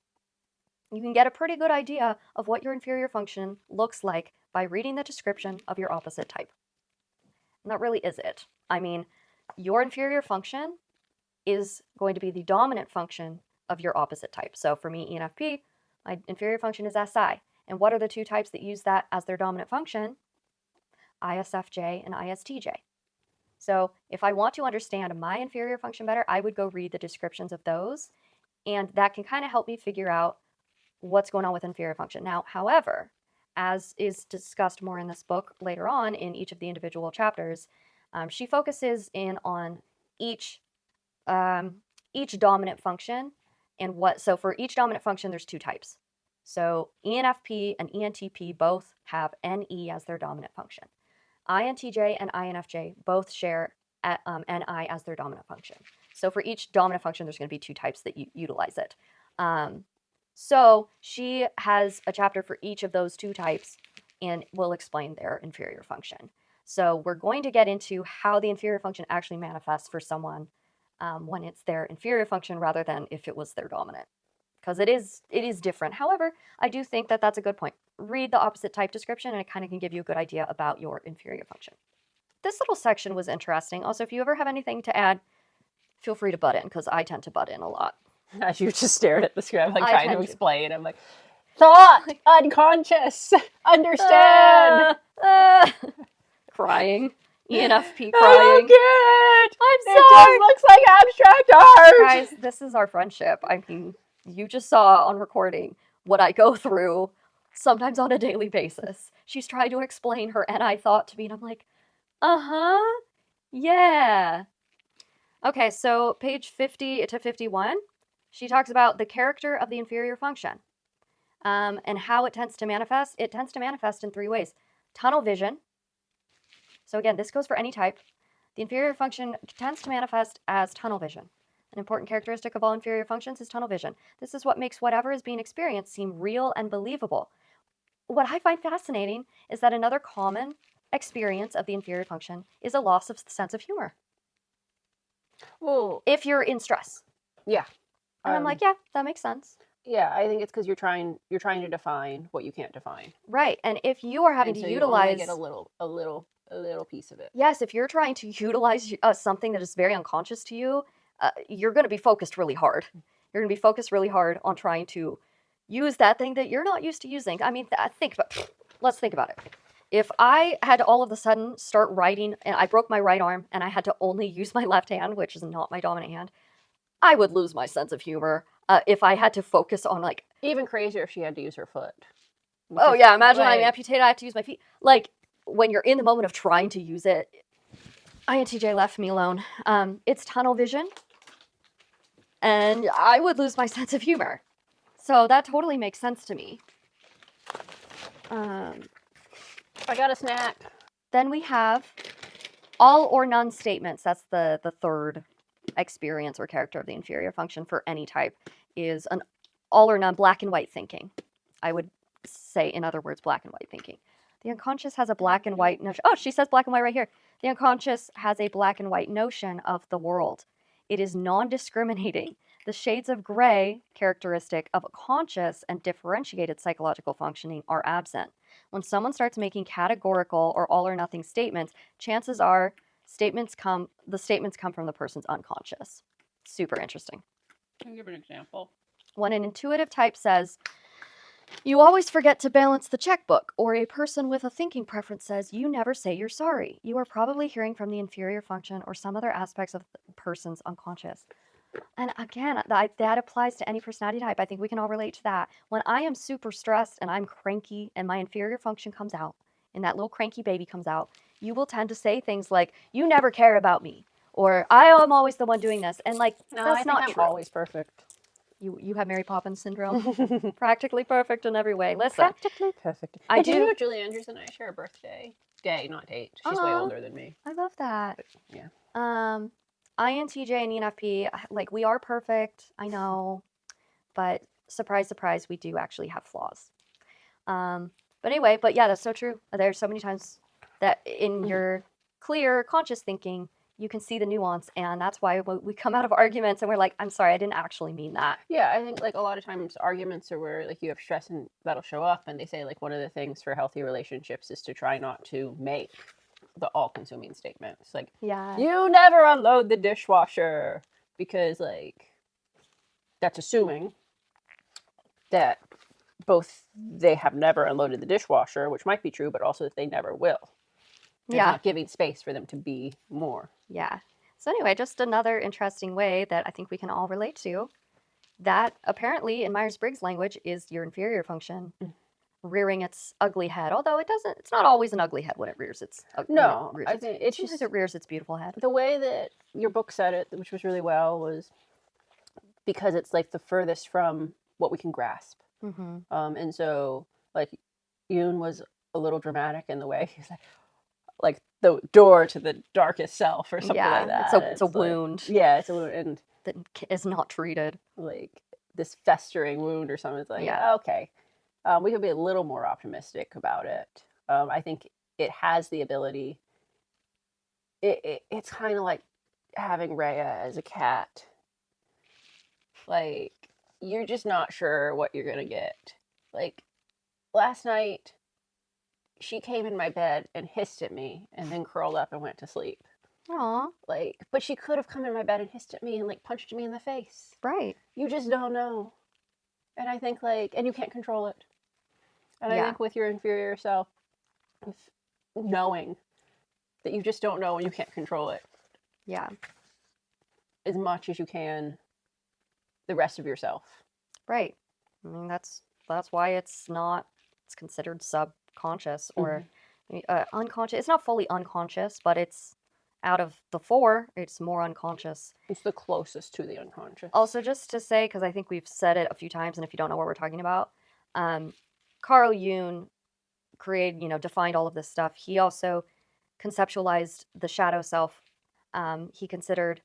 you can get a pretty good idea of what your inferior function looks like by reading the description of your opposite type. And that really is it. I mean, your inferior function is going to be the dominant function of your opposite type. So for me, ENFP, my inferior function is SI. And what are the two types that use that as their dominant function? ISFJ and ISTJ. So if I want to understand my inferior function better, I would go read the descriptions of those, and that can kind of help me figure out what's going on with inferior function. Now, however, as is discussed more in this book later on in each of the individual chapters, she focuses in on each dominant function and what. So for each dominant function, there's two types. So ENFP and ENTP both have NE as their dominant function. INTJ and INFJ both share NI as their dominant function. So for each dominant function, there's going to be two types that utilize it. So she has a chapter for each of those two types and will explain their inferior function. So we're going to get into how the inferior function actually manifests for someone when it's their inferior function rather than if it was their dominant, because it is different. However, I do think that that's a good point. Read the opposite type description and it kind of can give you a good idea about your inferior function. This little section was interesting. Also, if you ever have anything to add, feel free to butt in, because I tend to butt in a lot. As you just stared at the script, like trying to explain. I'm like, thought, unconscious, understand. Crying. ENFP crying. I don't get it. I'm sorry. sorry. It just looks like abstract art. Guys, this is our friendship. I mean, you just saw on recording what I go through sometimes on a daily basis. She's trying to explain her NI thought to me, and I'm like, yeah. Okay, so page 50 to 51, she talks about the character of the inferior function and how it tends to manifest. It tends to manifest in three ways. Tunnel vision. So again, this goes for any type. The inferior function tends to manifest as tunnel vision. An important characteristic of all inferior functions is tunnel vision. This is what makes whatever is being experienced seem real and believable. What I find fascinating is that another common experience of the inferior function is a loss of sense of humor. Well, if you're in stress. Yeah. And I'm like, yeah, that makes sense. Yeah, I think it's because you're trying to define what you can't define. Right. And if you are having to utilize, you only get a little piece of it. Yes, if you're trying to utilize something that is very unconscious to you, you're going to be focused really hard. You're going to be focused really hard on trying to use that thing that you're not used to using. I mean, let's think about it. If I had to all of a sudden start writing, and I broke my right arm, and I had to only use my left hand, which is not my dominant hand, I would lose my sense of humor if I had to focus on, like... Even crazier if she had to use her foot. Oh, yeah, imagine I'm amputated, I have to use my feet. Like, when you're in the moment of trying to use it, INTJ left me alone. It's tunnel vision, and I would lose my sense of humor. So that totally makes sense to me. I got a snack. Then we have all or none statements. That's the third experience or character of the inferior function for any type, is an all or none black and white thinking. I would say, in other words, black and white thinking. The unconscious has a black and white notion. Oh, she says black and white right here. The unconscious has a black and white notion of the world. It is non-discriminating. The shades of gray characteristic of a conscious and differentiated psychological functioning are absent. When someone starts making categorical or all or nothing statements, chances are the statements come from the person's unconscious. Super interesting. Can you give an example? When an intuitive type says, "You always forget to balance the checkbook," or a person with a thinking preference says, "You never say you're sorry," you are probably hearing from the inferior function or some other aspects of the person's unconscious. And again, that applies to any personality type. I think we can all relate to that. When I am super stressed and I'm cranky and my inferior function comes out and that little cranky baby comes out, you will tend to say things like, "You never care about me," or "I am always the one doing this." And like, no, that's not true. I'm always perfect. You have Mary Poppins syndrome. Practically perfect in every way. Listen. Practically perfect. Did you know Julie Andrews and I share a birthday? Day, not date. She's way older than me. I love that. But, yeah. INTJ and ENFP, like, we are perfect, I know, but surprise, surprise, we do actually have flaws. But anyway, yeah, that's so true. There's so many times that in your clear, conscious thinking, you can see the nuance, and that's why we come out of arguments and we're like, "I'm sorry, I didn't actually mean that." Yeah, I think like a lot of times arguments are where like you have stress and that'll show up, and they say like one of the things for healthy relationships is to try not to make the all-consuming statements. Like, yeah, you never unload the dishwasher, because like that's assuming that both they have never unloaded the dishwasher, which might be true, but also that they never will. There's not giving space for them to be more. Yeah. So anyway, just another interesting way that I think we can all relate to. That apparently in Myers Briggs language is your inferior function rearing its ugly head. Although it's not always an ugly head when it rears its No, I think it's sometimes just it rears its beautiful head. the way that your book said it, which was really well, was because it's like the furthest from what we can grasp. And so like Yoon was a little dramatic in the way he's like the door to the darkest self or something like that. It's a wound. Yeah, it's a wound, and that is not treated. Like this festering wound or something. It's like, okay, we could be a little more optimistic about it. I think it has the ability. It's kind of like having Rhea as a cat. Like, you're just not sure what you're gonna get. Like, last night, she came in my bed and hissed at me and then curled up and went to sleep. Aww. Like, but she could have come in my bed and hissed at me and like punched me in the face. Right. You just don't know. And I think and you can't control it. And I think with your inferior self, knowing that you just don't know and you can't control it. Yeah. As much as you can the rest of yourself. Right. I mean, that's why it's considered subconscious or unconscious. It's not fully unconscious, but it's out of the 4, it's more unconscious. It's the closest to the unconscious. Also, just to say, because I think we've said it a few times, and if you don't know what we're talking about, Carl Jung defined all of this stuff. He also conceptualized the shadow self. He considered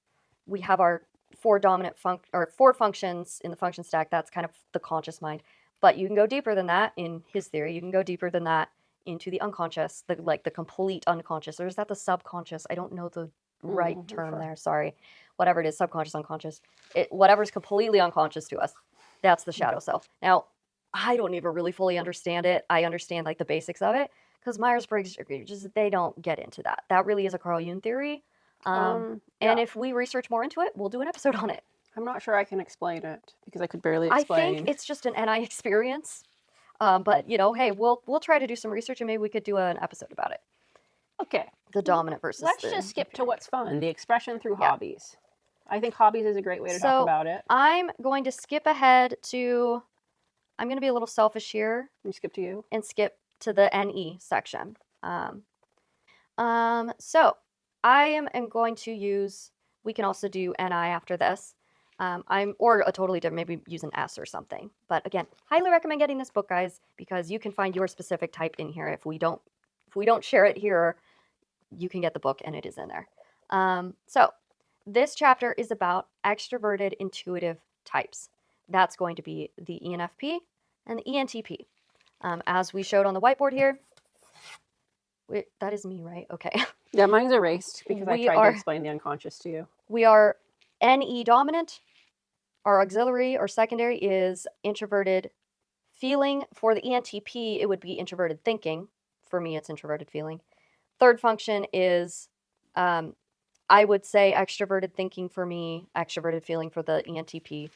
we have our 4 dominant 4 functions in the function stack. That's kind of the conscious mind. But you can go deeper than that in his theory. You can go deeper than that into the unconscious, the complete unconscious. Or is that the subconscious? I don't know the right term there. Sorry. Whatever it is, subconscious, unconscious. Whatever's completely unconscious to us, that's the shadow self. Now, I don't even really fully understand it. I understand like the basics of it because Myers Briggs they don't get into that. That really is a Carl Jung theory. And if we research more into it, we'll do an episode on it. I'm not sure I can explain it because I could barely explain. I think it's just an NI experience. But hey, we'll try to do some research and maybe we could do an episode about it. Okay. The dominant versus Let's just skip to what's fun, the expression through hobbies. I think hobbies is a great way to talk about it. I'm going to skip ahead to, I'm going to be a little selfish here. You skip to you? And skip to the NE section. So I am going to use, we can also do NI after this. Or a totally different, maybe use an S or something. But again, highly recommend getting this book, guys, because you can find your specific type in here. If we don't share it here, you can get the book and it is in there. So this chapter is about extroverted intuitive types. That's going to be the ENFP and the ENTP. As we showed on the whiteboard here, that is me, right? Okay. Yeah, mine's erased because I tried to explain the unconscious to you. We are NE dominant. Our auxiliary or secondary is introverted feeling. For the ENTP, it would be introverted thinking. For me, it's introverted feeling. Third function is, I would say extroverted thinking for me, extroverted feeling for the ENTP.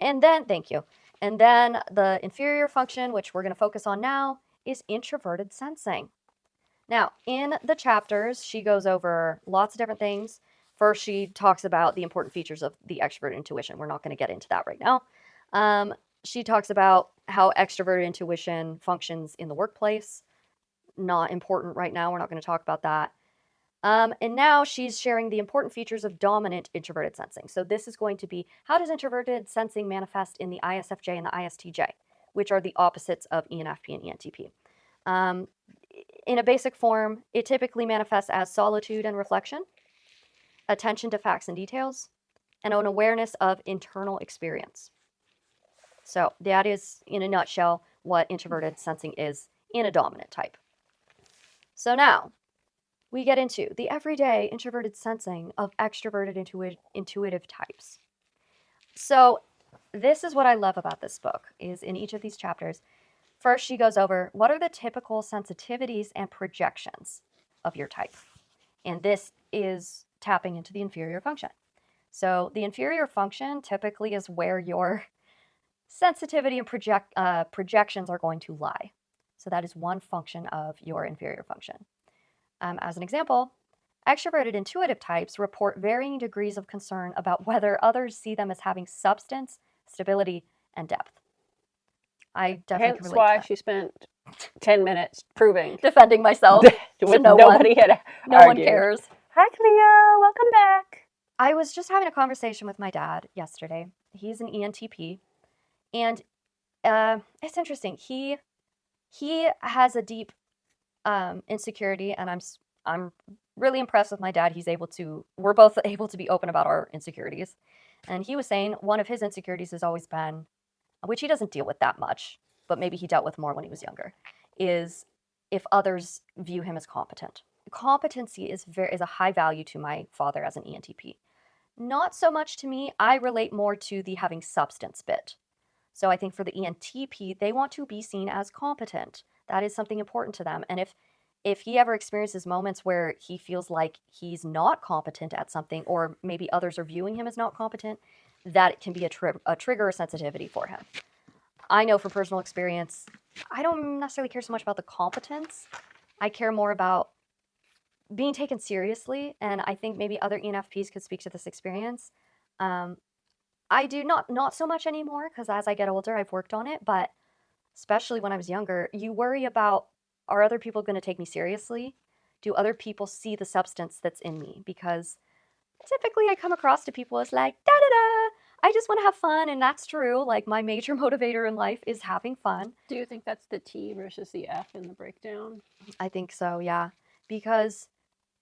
And then, thank you. And then the inferior function, which we're going to focus on now, is introverted sensing. Now, in the chapters, she goes over lots of different things. First, she talks about the important features of the extroverted intuition. We're not going to get into that right now. She talks about how extroverted intuition functions in the workplace. Not important right now. We're not going to talk about that. And now she's sharing the important features of dominant introverted sensing. So this is going to be, how does introverted sensing manifest in the ISFJ and the ISTJ, which are the opposites of ENFP and ENTP. In a basic form, it typically manifests as solitude and reflection, attention to facts and details, and an awareness of internal experience. So that is, in a nutshell, what introverted sensing is in a dominant type. So now we get into the everyday introverted sensing of extroverted intuitive types. So this is what I love about this book, is in each of these chapters, first she goes over what are the typical sensitivities and projections of your type. And this is tapping into the inferior function. So the inferior function typically is where your sensitivity and projections are going to lie. So that is one function of your inferior function. As an example, extroverted intuitive types report varying degrees of concern about whether others see them as having substance, stability, and depth. I definitely Hence relate why to that. she spent 10 minutes proving Defending myself with no nobody one. had No argued. one cares. Hi, Cleo. Welcome back. I was just having a conversation with my dad yesterday. He's an ENTP, and it's interesting. He has a deep insecurity, and I'm really impressed with my dad. We're both able to be open about our insecurities. And he was saying one of his insecurities has always been, which he doesn't deal with that much, but maybe he dealt with more when he was younger, is if others view him as competent. Competency is a high value to my father as an ENTP. Not so much to me. I relate more to the having substance bit. So I think for the ENTP, they want to be seen as competent. That is something important to them. And if he ever experiences moments where he feels like he's not competent at something, or maybe others are viewing him as not competent, that can be a trigger or sensitivity for him. I know from personal experience, I don't necessarily care so much about the competence. I care more about being taken seriously, and I think maybe other ENFPs could speak to this experience. I do not so much anymore, because as I get older, I've worked on it, but especially when I was younger, you worry about, are other people going to take me seriously? Do other people see the substance that's in me? Because typically I come across to people as like, da-da-da, I just want to have fun, and that's true. Like, my major motivator in life is having fun. Do you think that's the T versus the F in the breakdown? I think so, yeah. Because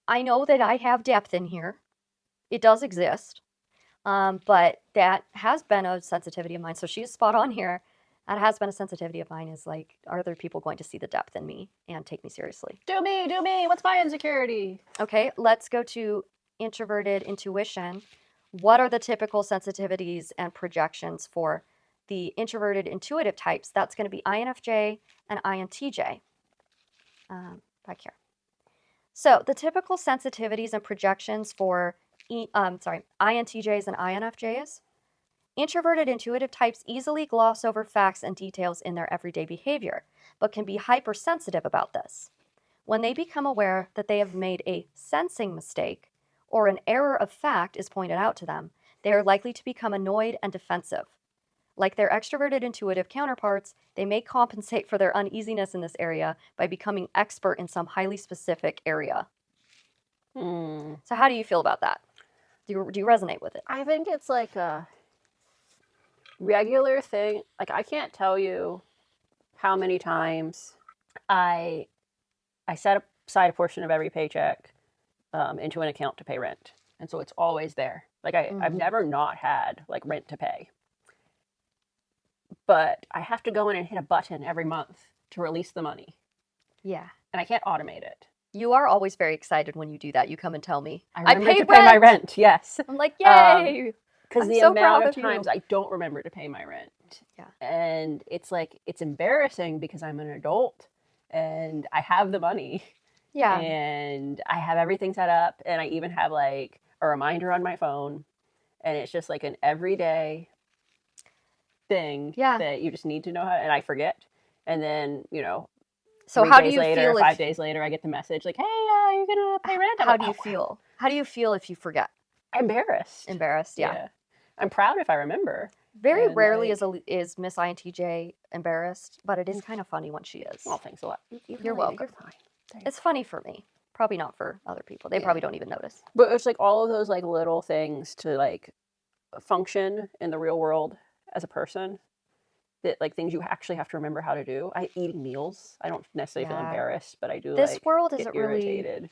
I know that I have depth in here. It does exist. But that has been a sensitivity of mine. So she's spot on here. That has been a sensitivity of mine, is like, are other people going to see the depth in me and take me seriously? Do me. What's my insecurity? Okay, let's go to introverted intuition. What are the typical sensitivities and projections for the introverted intuitive types? That's going to be INFJ and INTJ. Back here. So the typical sensitivities and projections for INTJs and INFJs. Introverted intuitive types easily gloss over facts and details in their everyday behavior, but can be hypersensitive about this. When they become aware that they have made a sensing mistake, or an error of fact is pointed out to them, they are likely to become annoyed and defensive. Like their extroverted intuitive counterparts, they may compensate for their uneasiness in this area by becoming expert in some highly specific area. So how do you feel about that? Do you resonate with it? I think it's like a regular thing. Like, I can't tell you how many times I set aside a portion of every paycheck into an account to pay rent. And so it's always there. Like, I've never not had like rent to pay. But I have to go in and hit a button every month to release the money. Yeah. And I can't automate it. You are always very excited when you do that. You come and tell me, I remember to pay my rent. Yes. I'm like, yay! Because the amount of times I don't remember to pay my rent. Yeah. And it's like, it's embarrassing because I'm an adult and I have the money. Yeah. And I have everything set up, and I even have like a reminder on my phone. And it's just like an everyday thing that you just need to know how, and I forget. And then, so how do you feel 5 days later, I get the message like, hey, you're gonna pay rent. How do you feel? How do you feel if you forget? Embarrassed. Yeah. I'm proud if I remember. Very rarely is Miss INTJ embarrassed, but it is kind of funny when she is. Well, thanks a lot. You're welcome. You're fine. It's funny for me. Probably not for other people. They probably don't even notice. But it's like all of those like little things to like function in the real world as a person. That like things you actually have to remember how to do. Eating meals. I don't necessarily feel embarrassed, but I do. This world isn't irritated.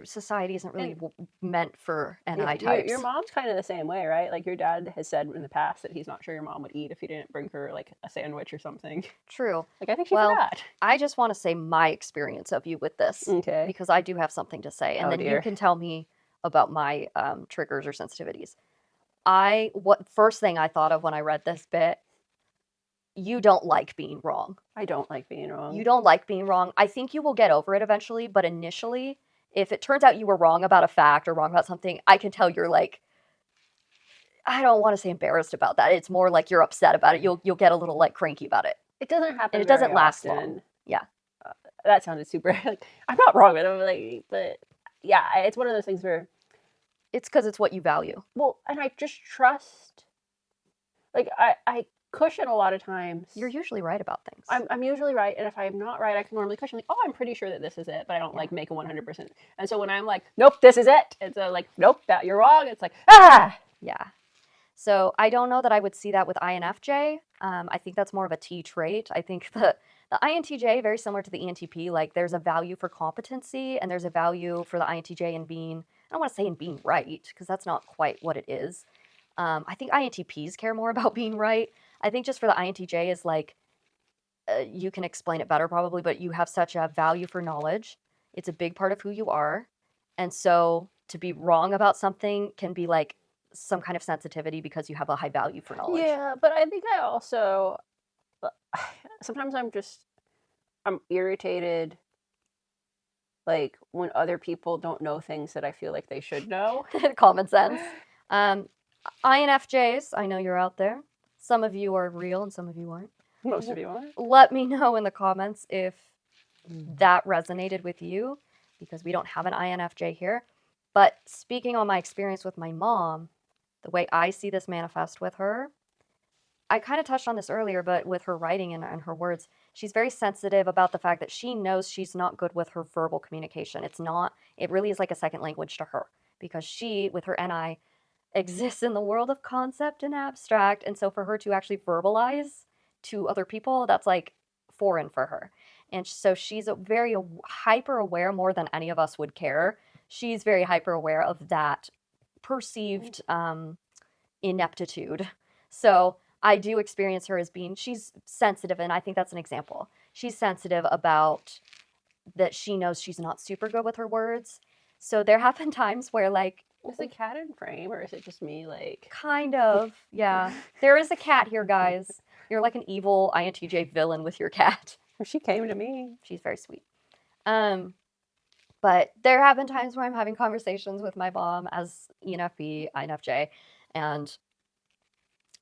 Society isn't really meant for NI types. Your mom's kind of the same way, right? Like your dad has said in the past that he's not sure your mom would eat if you didn't bring her like a sandwich or something. True. Like I think she forgot. I just want to say my experience of you with this, okay? Because I do have something to say, and then you can tell me about my triggers or sensitivities. First thing I thought of when I read this bit. You don't like being wrong. I don't like being wrong. You don't like being wrong. I think you will get over it eventually, but initially, if it turns out you were wrong about a fact or wrong about something, I can tell you're like, I don't want to say embarrassed about that. It's more like you're upset about it. You'll get a little like cranky about it. It doesn't happen And it doesn't very last often. long. Yeah. That sounded super, like, I'm not wrong with it, like, but yeah, it's one of those things where, It's because it's what you value. well, and I just trust, like, I cushion a lot of times. You're usually right about things. I'm usually right, and if I'm not right, I can normally cushion, like, oh, I'm pretty sure that this is it, but I don't, Yeah. like, make a 100%. And so when I'm like, nope, this is it, it's like, nope, that you're wrong, it's like, ah! Yeah. So I don't know that I would see that with INFJ. I think that's more of a T trait. I think the INTJ, very similar to the ENTP, like there's a value for competency and there's a value for the INTJ in being, I don't want to say in being right, because that's not quite what it is. I think INTPs care more about being right. I think just for the INTJ is like, you can explain it better probably, but you have such a value for knowledge. It's a big part of who you are. And so to be wrong about something can be like some kind of sensitivity because you have a high value for knowledge. Yeah, but I think I also, sometimes I'm irritated, like, when other people don't know things that I feel like they should know. Common sense. INFJs, I know you're out there. Some of you are real and some of you aren't. Most of you are. Let me know in the comments if that resonated with you, because we don't have an INFJ here. But speaking on my experience with my mom, the way I see this manifest with her, I kind of touched on this earlier, but with her writing and her words, she's very sensitive about the fact that she knows she's not good with her verbal communication. It really is like a second language to her, because she, with her NI, exists in the world of concept and abstract. And so for her to actually verbalize to other people, that's like foreign for her. And so she's very hyper aware, more than any of us would care. She's very hyper aware of that perceived ineptitude. So I do experience her as she's sensitive, and I think that's an example. She's sensitive about that. She knows she's not super good with her words. So there have been times where, like, is the cat in frame, or is it just me, like? Kind of, yeah. There is a cat here, guys. You're like an evil INTJ villain with your cat. She came to me. She's very sweet. But there have been times where I'm having conversations with my mom as ENFP, INFJ, and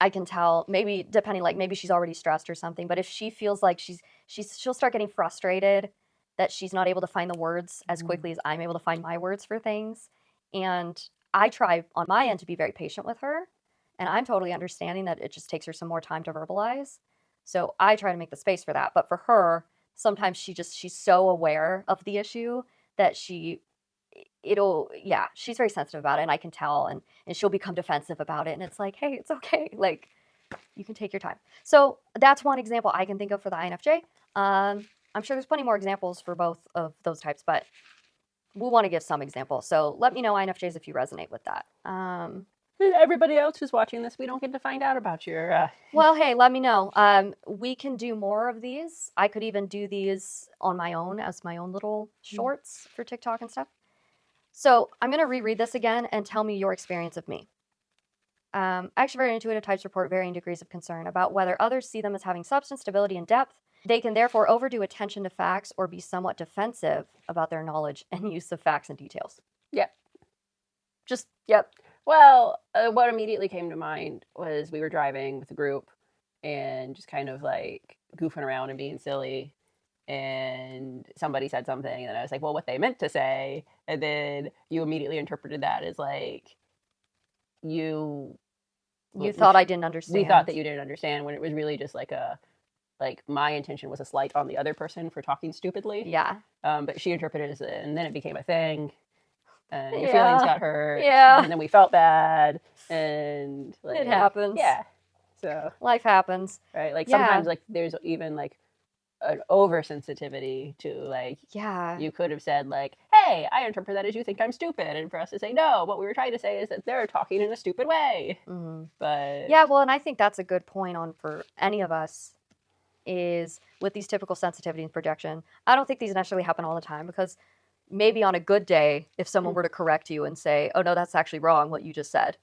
I can tell, maybe depending, like maybe she's already stressed or something, but if she feels like she'll start getting frustrated that she's not able to find the words as quickly as I'm able to find my words for things. And I try on my end to be very patient with her, and I'm totally understanding that it just takes her some more time to verbalize. So I try to make the space for that. But for her, sometimes she's so aware of the issue that she's very sensitive about it, and I can tell, and she'll become defensive about it. And it's like, hey, it's okay. Like, you can take your time. So that's one example I can think of for the INFJ. I'm sure there's plenty more examples for both of those types, but we want to give some examples. So let me know, INFJs, if you resonate with that. Everybody else who's watching this, we don't get to find out about your... Well, hey, let me know. We can do more of these. I could even do these on my own as my own little shorts for TikTok and stuff. So I'm going to reread this again and tell me your experience of me. Extroverted intuitive types report varying degrees of concern about whether others see them as having substance, stability, and depth. They can therefore overdo attention to facts or be somewhat defensive about their knowledge and use of facts and details. Yep. Yep. Well, what immediately came to mind was we were driving with a group and just kind of like goofing around and being silly. And somebody said something, and then I was like, well, what they meant to say. And then you immediately interpreted that as like, you thought I didn't understand. We thought that you didn't understand, when it was really just like my intention was a slight on the other person for talking stupidly. Yeah. But she interpreted it as and then it became a thing. And your feelings got hurt. Yeah. And then we felt bad. And like, it happens. Yeah. So life happens. Right. Like sometimes like there's even like an oversensitivity to like, you could have said like, hey, I interpret that as you think I'm stupid. And for us to say, no, what we were trying to say is that they're talking in a stupid way. Mm-hmm. But yeah, well, and I think that's a good point on for any of us is with these typical sensitivity and projection. I don't think these necessarily happen all the time, because maybe on a good day, if someone were to correct you and say, oh, no, that's actually wrong, what you just said,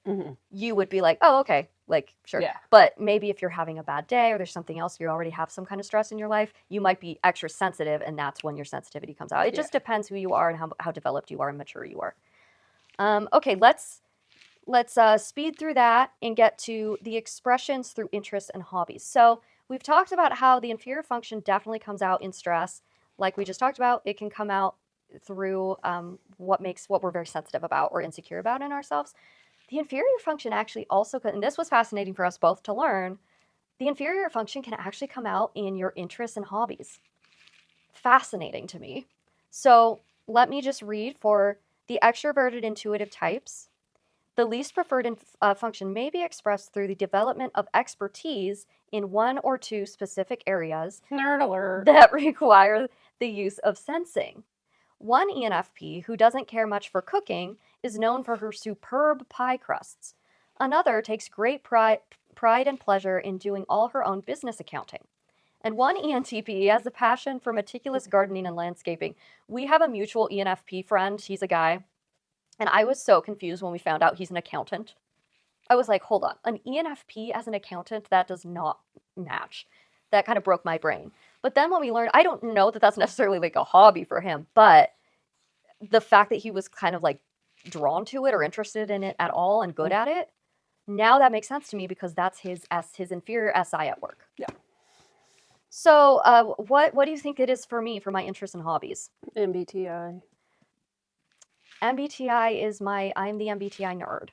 you would be like, oh, okay, like, sure. Yeah. But maybe if you're having a bad day or there's something else, you already have some kind of stress in your life, you might be extra sensitive, and that's when your sensitivity comes out. It just depends who you are and how developed you are and mature you are. Okay, let's let's speed through that and get to the expressions through interests and hobbies. So we've talked about how the inferior function definitely comes out in stress. Like we just talked about, it can come out through what we're very sensitive about or insecure about in ourselves. The inferior function actually also could, and this was fascinating for us both to learn, the inferior function can actually come out in your interests and hobbies. Fascinating to me. So let me just read for the extroverted intuitive types. The least preferred function may be expressed through the development of expertise in one or two specific areas Nerd alert. that require the use of sensing. One ENFP, who doesn't care much for cooking, is known for her superb pie crusts. Another takes great pride and pleasure in doing all her own business accounting. And one ENTP has a passion for meticulous gardening and landscaping. We have a mutual ENFP friend. He's a guy. And I was so confused when we found out he's an accountant. I was like, hold on, an ENFP as an accountant? That does not match. That kind of broke my brain. But then when we learned, I don't know that that's necessarily like a hobby for him, but the fact that he was kind of like drawn to it or interested in it at all and good at it, now that makes sense to me because that's his inferior SI at work. Yeah. So what do you think it is for me for my interests and hobbies? MBTI. MBTI is I'm the MBTI nerd.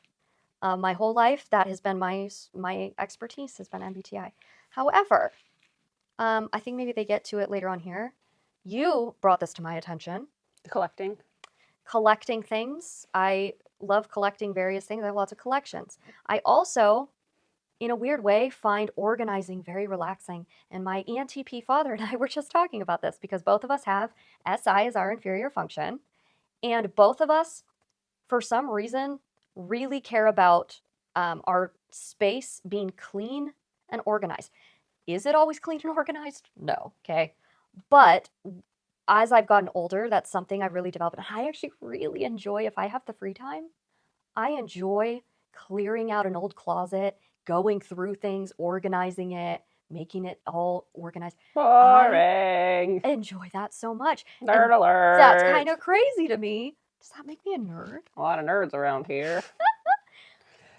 My whole life, that has been my expertise has been MBTI. However, I think maybe they get to it later on here. You brought this to my attention. Collecting things. I love collecting various things. I have lots of collections. I also, in a weird way, find organizing very relaxing. And my ENTP father and I were just talking about this because both of us have SI as our inferior function. And both of us, for some reason, really care about our space being clean and organized. Is it always clean and organized? No, okay. But as I've gotten older, that's something I've really developed. And I actually really enjoy, if I have the free time, I enjoy clearing out an old closet, going through things, organizing it, making it all organized. Boring. I enjoy that so much. Nerd alert. That's kind of crazy to me. Does that make me a nerd? A lot of nerds around here.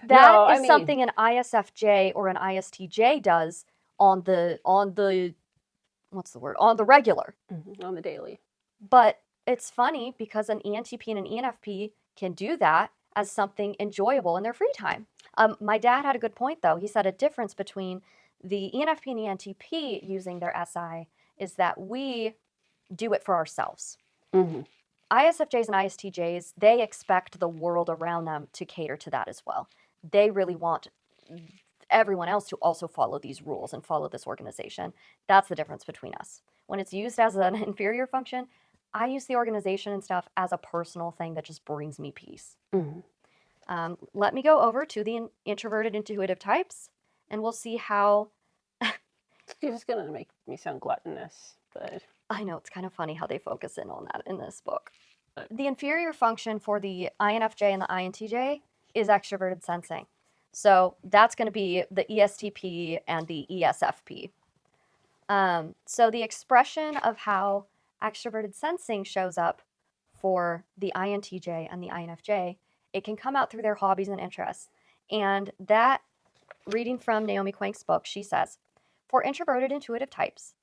That is something an ISFJ or an ISTJ does on the what's the word? On the regular. On the daily. But it's funny because an ENTP and an ENFP can do that as something enjoyable in their free time. My dad had a good point, though. He said a difference between the ENFP and ENTP using their SI is that we do it for ourselves. Mm-hmm. ISFJs and ISTJs, they expect the world around them to cater to that as well. They really want everyone else to also follow these rules and follow this organization. That's the difference between us. When it's used as an inferior function, I use the organization and stuff as a personal thing that just brings me peace. Mm-hmm. Let me go over to the introverted intuitive types, and we'll see how... You're just going to make me sound gluttonous, but... I know, it's kind of funny how they focus in on that in this book. The inferior function for the INFJ and the INTJ is extroverted sensing. So that's going to be the ESTP and the ESFP. So the expression of how extroverted sensing shows up for the INTJ and the INFJ, it can come out through their hobbies and interests. And that, reading from Naomi Quenk's book, she says, for introverted intuitive types,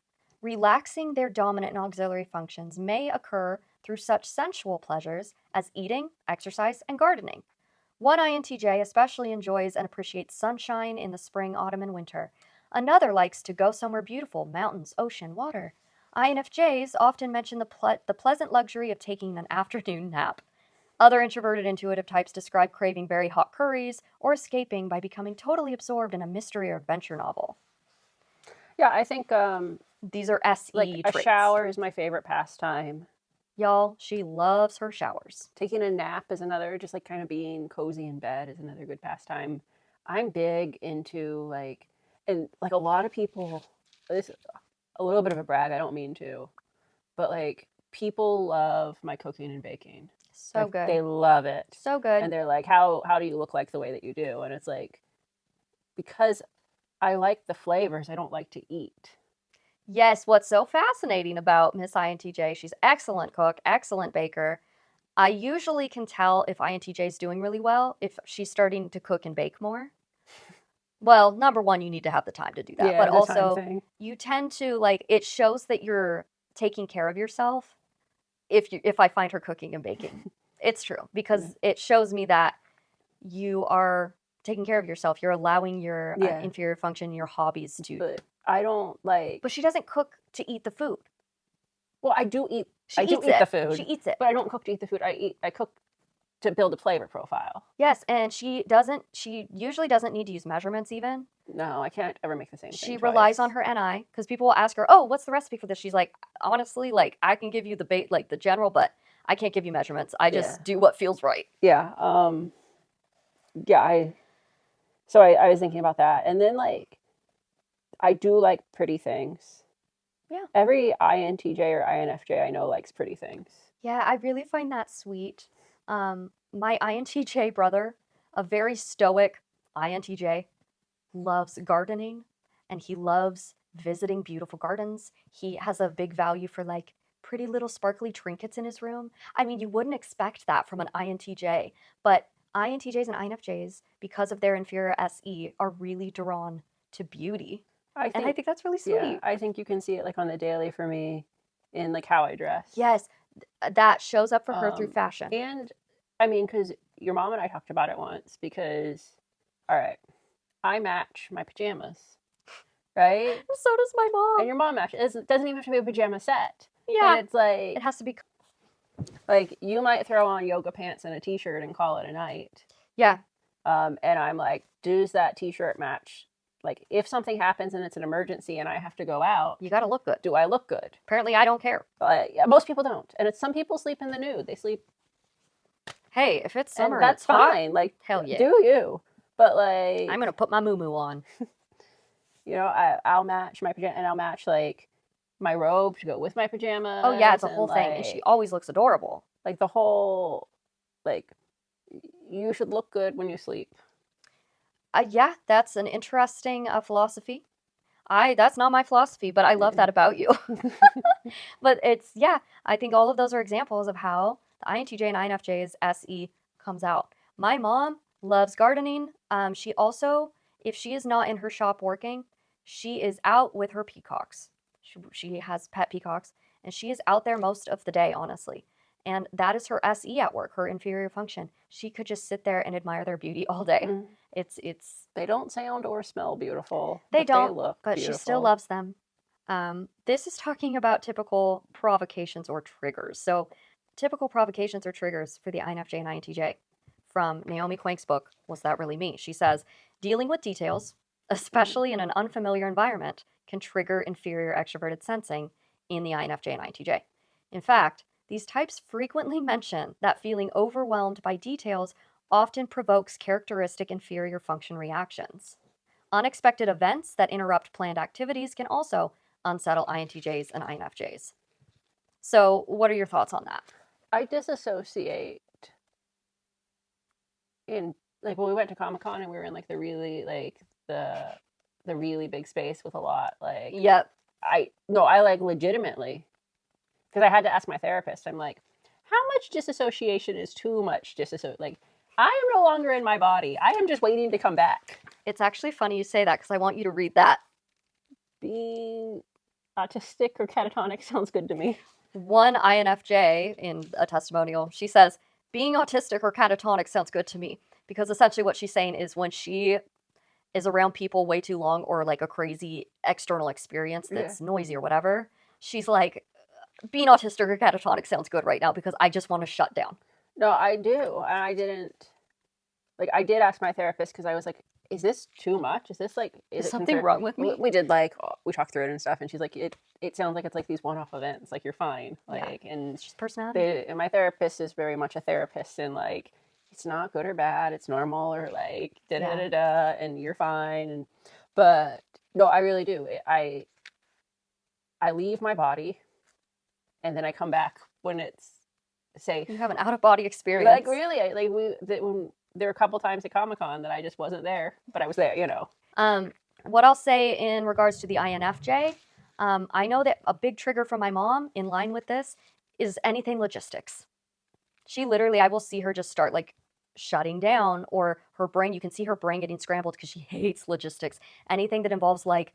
relaxing their dominant and auxiliary functions may occur through such sensual pleasures as eating, exercise, and gardening. One INTJ especially enjoys and appreciates sunshine in the spring, autumn, and winter. Another likes to go somewhere beautiful, mountains, ocean, water. INFJs often mention the pleasant luxury of taking an afternoon nap. Other introverted intuitive types describe craving very hot curries or escaping by becoming totally absorbed in a mystery or adventure novel. Yeah, I think these are SE traits. A shower is my favorite pastime. Y'all, she loves her showers. Taking a nap is another, just like kind of being cozy in bed is another good pastime. I'm big into and a lot of people, this is a little bit of a brag, I don't mean to, but people love my cooking and baking. So good. They love it. So good. And they're like, how do you look like the way that you do? And it's because I like the flavors, I don't like to eat. Yes, what's so fascinating about Miss INTJ, she's excellent cook, excellent baker. I usually can tell if INTJ is doing really well if she's starting to cook and bake more. Well, number one, you need to have the time to do that. Yeah, But the time also, thing. you tend to, like, it shows that you're taking care of yourself if I find her cooking and baking. It's true, because it shows me that you are taking care of yourself. You're allowing your Yeah. inferior function, your hobbies to. But I don't like. But she doesn't cook to eat the food. Well, I do eat. She I do eats eat it. the food. She eats it. But I don't cook to eat the food. I cook to build a flavor profile. Yes, and she usually doesn't need to use measurements even. No, I can't ever make the same thing She twice. relies on her NI, because people will ask her, "Oh, what's the recipe for this?" She's like, "Honestly, like, I can give you the general, but I can't give you measurements. I just do what feels right." Yeah. Yeah. So I was thinking about that, and then like, I do like pretty things. Yeah. Every INTJ or INFJ I know likes pretty things. Yeah, I really find that sweet. My INTJ brother, a very stoic INTJ, loves gardening, and he loves visiting beautiful gardens. He has a big value for like pretty little sparkly trinkets in his room. I mean, you wouldn't expect that from an INTJ, but INTJs and INFJs, because of their inferior SE, are really drawn to beauty. And I think that's really sweet. Yeah, I think you can see it like on the daily for me in like how I dress. Yes, that shows up for her through fashion. And I mean, because your mom and I talked about it once, because, all right, I match my pajamas, right? So does my mom. And your mom matches. It doesn't even have to be a pajama set. Yeah. But it's like, it has to be. Like, you might throw on yoga pants and a t-shirt and call it a night. Yeah. And I'm like, does that t-shirt match? Like, if something happens and it's an emergency and I have to go out, You got to look good. do I look good? Apparently, I don't care. Yeah, most people don't. And some people sleep in the nude. They sleep. Hey, if it's summer, And that's it's hot, fine. Like, hell yeah. do you? But like, I'm gonna put my moo on. You know, I'll match my pajama, and I'll match like my robe to go with my pajamas. Oh yeah, it's a whole thing, and she always looks adorable. Like the whole, like, you should look good when you sleep. Yeah, that's an interesting philosophy. That's not my philosophy, but I love that about you. But I think all of those are examples of how the INTJ and INFJ's SE comes out. My mom loves gardening. She also, if she is not in her shop working, she is out with her peacocks. She has pet peacocks, and she is out there most of the day, honestly. And that is her SE at work, her inferior function. She could just sit there and admire their beauty all day. Mm. It's They don't sound or smell beautiful. They don't, they look but beautiful. She still loves them. This is talking about typical provocations or triggers. So, typical provocations or triggers for the INFJ and INTJ. From Naomi Quenk's book, What's That Really Me? She says, dealing with details, especially in an unfamiliar environment, can trigger inferior extroverted sensing in the INFJ and INTJ. In fact, these types frequently mention that feeling overwhelmed by details often provokes characteristic inferior function reactions. Unexpected events that interrupt planned activities can also unsettle INTJs and INFJs. So, what are your thoughts on that? I disassociate in, like, when we went to Comic-Con and we were in like the really the really big space with a lot, like, Yep. I like legitimately, because I had to ask my therapist, I'm like, how much disassociation is too much disassociation? Like, I am no longer in my body. I am just waiting to come back. It's actually funny you say that, because I want you to read that. Being autistic or catatonic sounds good to me. One INFJ in a testimonial, she says, being autistic or catatonic sounds good to me, because essentially what she's saying is when she is around people way too long, or like a crazy external experience that's noisy or whatever, she's like, being autistic or catatonic sounds good right now because I just want to shut down. No, I do. And I didn't, like, I did ask my therapist, because I was like, is this too much? Is this like, is something wrong with me? We did like, we talked through it and stuff, and she's like, it sounds like it's like these one-off events, like, you're fine. Like, and it's just personality. And my therapist is very much a therapist, and like, it's not good or bad, it's normal, or like and you're fine. And but no, I really do. I leave my body, and then I come back when it's safe. You have an out-of-body experience. Like, really, when there were a couple times at Comic-Con that I just wasn't there, but I was there, you know. What I'll say in regards to the INFJ, I know that a big trigger from my mom in line with this is anything logistics. She literally, I will see her just start like shutting down, or her brain, you can see her brain getting scrambled because she hates logistics. Anything that involves like,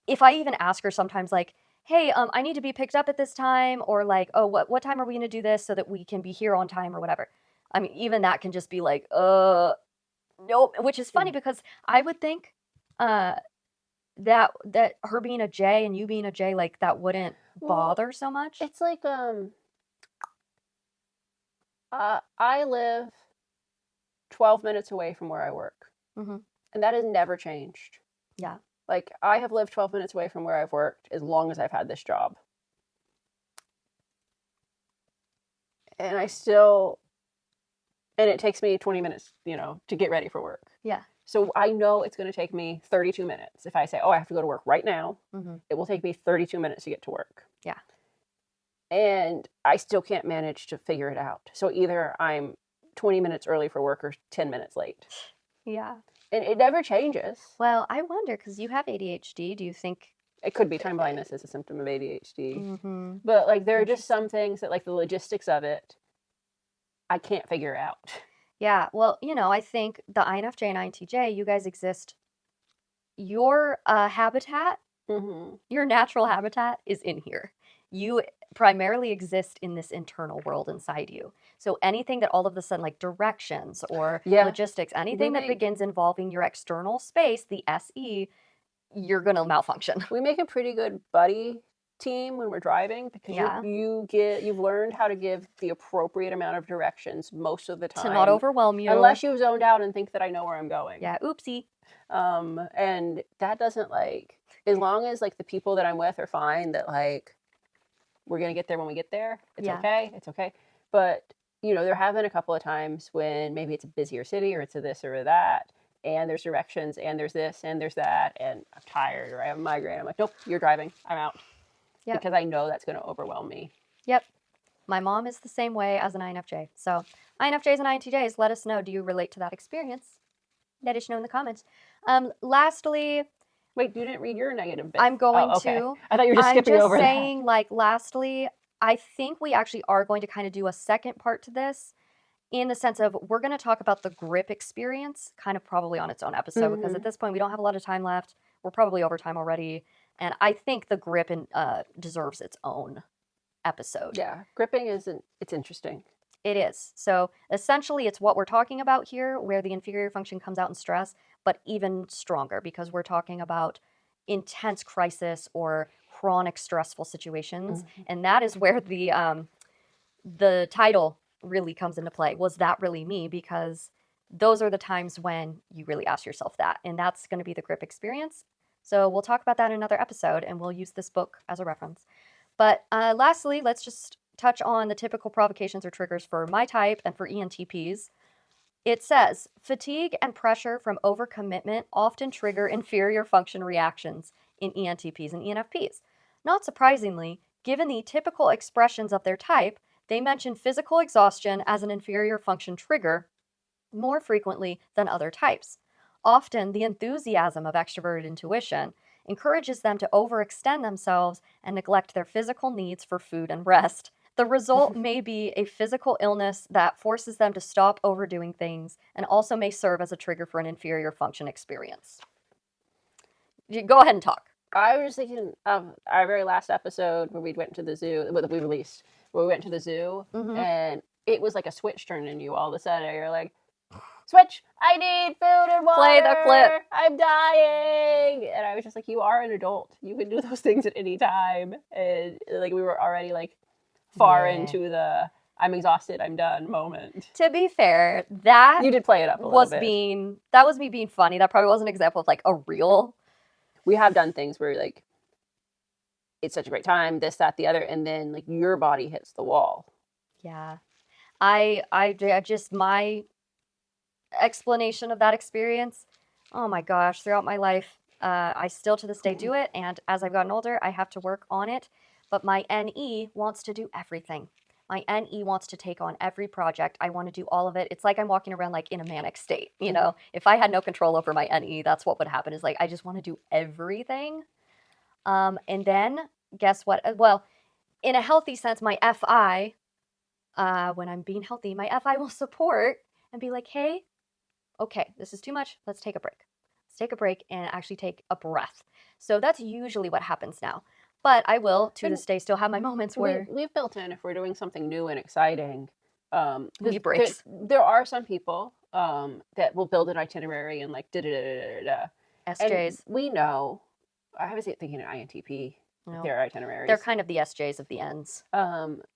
if I even ask her sometimes like, hey, I need to be picked up at this time, or like, oh, what time are we going to do this so that we can be here on time or whatever. I mean, even that can just be like, nope, which is funny because I would think that her being a J and you being a J, like that wouldn't bother so much. It's like I live 12 minutes away from where I work, and that has never changed. Yeah. Like, I have lived 12 minutes away from where I've worked as long as I've had this job. And and it takes me 20 minutes, to get ready for work. Yeah. So I know it's going to take me 32 minutes. If I say, oh, I have to go to work right now, it will take me 32 minutes to get to work. Yeah. And I still can't manage to figure it out. So either I'm 20 minutes early for work or 10 minutes late. Yeah. And it never changes. Well, I wonder, because you have ADHD, do you think... It could be time blindness as a symptom of ADHD. But, like, there are just some things that, like, the logistics of it, I can't figure out. Yeah, well, I think the INFJ and INTJ, you guys exist. Your habitat, your natural habitat is in here. You primarily exist in this internal world inside you. So anything that all of a sudden, like directions or logistics, anything that begins involving your external space, the SE, you're going to malfunction. We make a pretty good buddy team when we're driving because you've learned how to give the appropriate amount of directions most of the time. To not overwhelm you. Unless you've zoned out and think that I know where I'm going. Yeah, oopsie. And that doesn't as long as like the people that I'm with are fine, that like we're going to get there when we get there. It's okay. It's okay. But, there have been a couple of times when maybe it's a busier city or it's a this or a that, and there's directions and there's this and there's that, and I'm tired or I have a migraine. I'm like, nope, you're driving. I'm out. Yep. Because I know that's going to overwhelm me. Yep. My mom is the same way as an INFJ. So INFJs and INTJs, let us know. Do you relate to that experience? Let us know in the comments. Lastly... Wait, you didn't read your negative bit. I'm going to. I thought you were just skipping over that. I'm just saying, like, lastly, I think we actually are going to kind of do a second part to this in the sense of we're going to talk about the grip experience kind of probably on its own episode because at this point we don't have a lot of time left. We're probably over time already. And I think the grip deserves its own episode. Yeah, gripping it's interesting. It is. So essentially it's what we're talking about here where the inferior function comes out in stress, but even stronger because we're talking about intense crisis or chronic stressful situations. And that is where the title really comes into play. Was that really me? Because those are the times when you really ask yourself that. And that's going to be the grip experience. So we'll talk about that in another episode and we'll use this book as a reference. But lastly, let's just touch on the typical provocations or triggers for my type and for ENTPs. It says, fatigue and pressure from overcommitment often trigger inferior function reactions in ENTPs and ENFPs. Not surprisingly, given the typical expressions of their type, they mention physical exhaustion as an inferior function trigger more frequently than other types. Often, the enthusiasm of extroverted intuition encourages them to overextend themselves and neglect their physical needs for food and rest. The result may be a physical illness that forces them to stop overdoing things and also may serve as a trigger for an inferior function experience. Go ahead and talk. I was thinking of our very last episode where we went to the zoo, that we released, where we went to the zoo, and it was like a switch turned in you all of a sudden. You're like, switch, I need food and water. Play the clip. I'm dying. And I was just like, you are an adult. You can do those things at any time. And like we were already like far into the I'm exhausted, I'm done moment. To be fair, that you did play it up a little bit. That was me being funny. That probably was an example of like a real. We have done things where like it's such a great time, this, that, the other, and then like your body hits the wall. Yeah. I just my explanation of that experience, oh my gosh, throughout my life, I still to this day do it, and as I've gotten older, I have to work on it, but my NE wants to do everything. My NE wants to take on every project. I want to do all of it. It's like I'm walking around like in a manic state, you know? If I had no control over my NE, that's what would happen is like, I just want to do everything. And then guess what? Well, in a healthy sense, my FI when I'm being healthy, my FI will support and be like, hey, okay, this is too much. Let's take a break. Let's take a break and actually take a breath. So that's usually what happens now. But I will, to this day, still have my moments where we've built in, if we're doing something new and exciting, need breaks. There are some people that will build an itinerary and like da-da-da-da-da-da. And SJs. we know, I was thinking an INTP, No. their itineraries. They're kind of the SJs of the ends.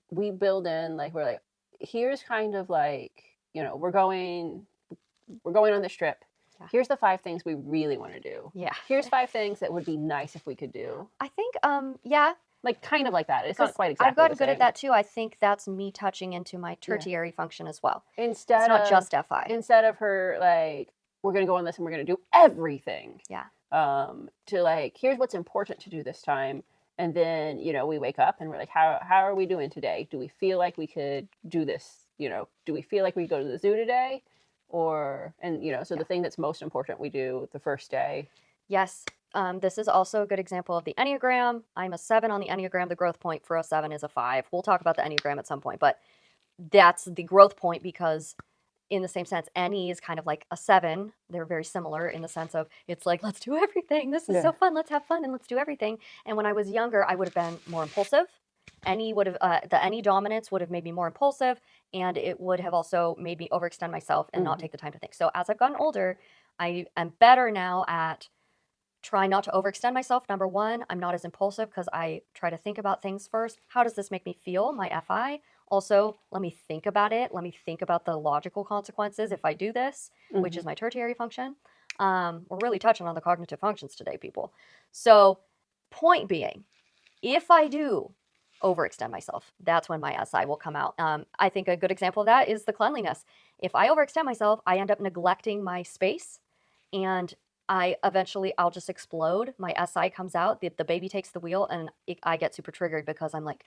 We build in, like, we're like, here's kind of like, you know, we're going on this trip. Yeah. Here's the 5 things we really want to do. Yeah. Here's 5 things that would be nice if we could do. I think, yeah. Like, kind of like that. It's not quite exactly I've gotten the good at that too. I think that's me touching into my tertiary function as well. It's not just FI. Instead of her, like, we're going to go on this and we're going to do everything. Yeah. To, like, here's what's important to do this time. And then, you know, we wake up and we're like, how are we doing today? Do we feel like we could do this? You know, do we feel like we go to the zoo today? Or, and, you know, so the thing that's most important we do the first day. Yes. This is also a good example of the Enneagram. I'm a 7 on the Enneagram. The growth point for a 7 is a 5. We'll talk about the Enneagram at some point, but that's the growth point because in the same sense, NE is kind of like a 7. They're very similar in the sense of it's like, let's do everything. This is so fun. Let's have fun and let's do everything. And when I was younger, I would have been more impulsive. NE would have, the NE dominance would have made me more impulsive, and it would have also made me overextend myself and not take the time to think. So as I've gotten older, I am better now at try not to overextend myself. Number 1, I'm not as impulsive because I try to think about things first. How does this make me feel, my FI? Also, let me think about it. Let me think about the logical consequences if I do this, which is my tertiary function. We're really touching on the cognitive functions today, people. So point being, if I do overextend myself, that's when my SI will come out. I think a good example of that is the cleanliness. If I overextend myself, I end up neglecting my space, and I'll just explode. My SI comes out, the baby takes the wheel, and I get super triggered because I'm like,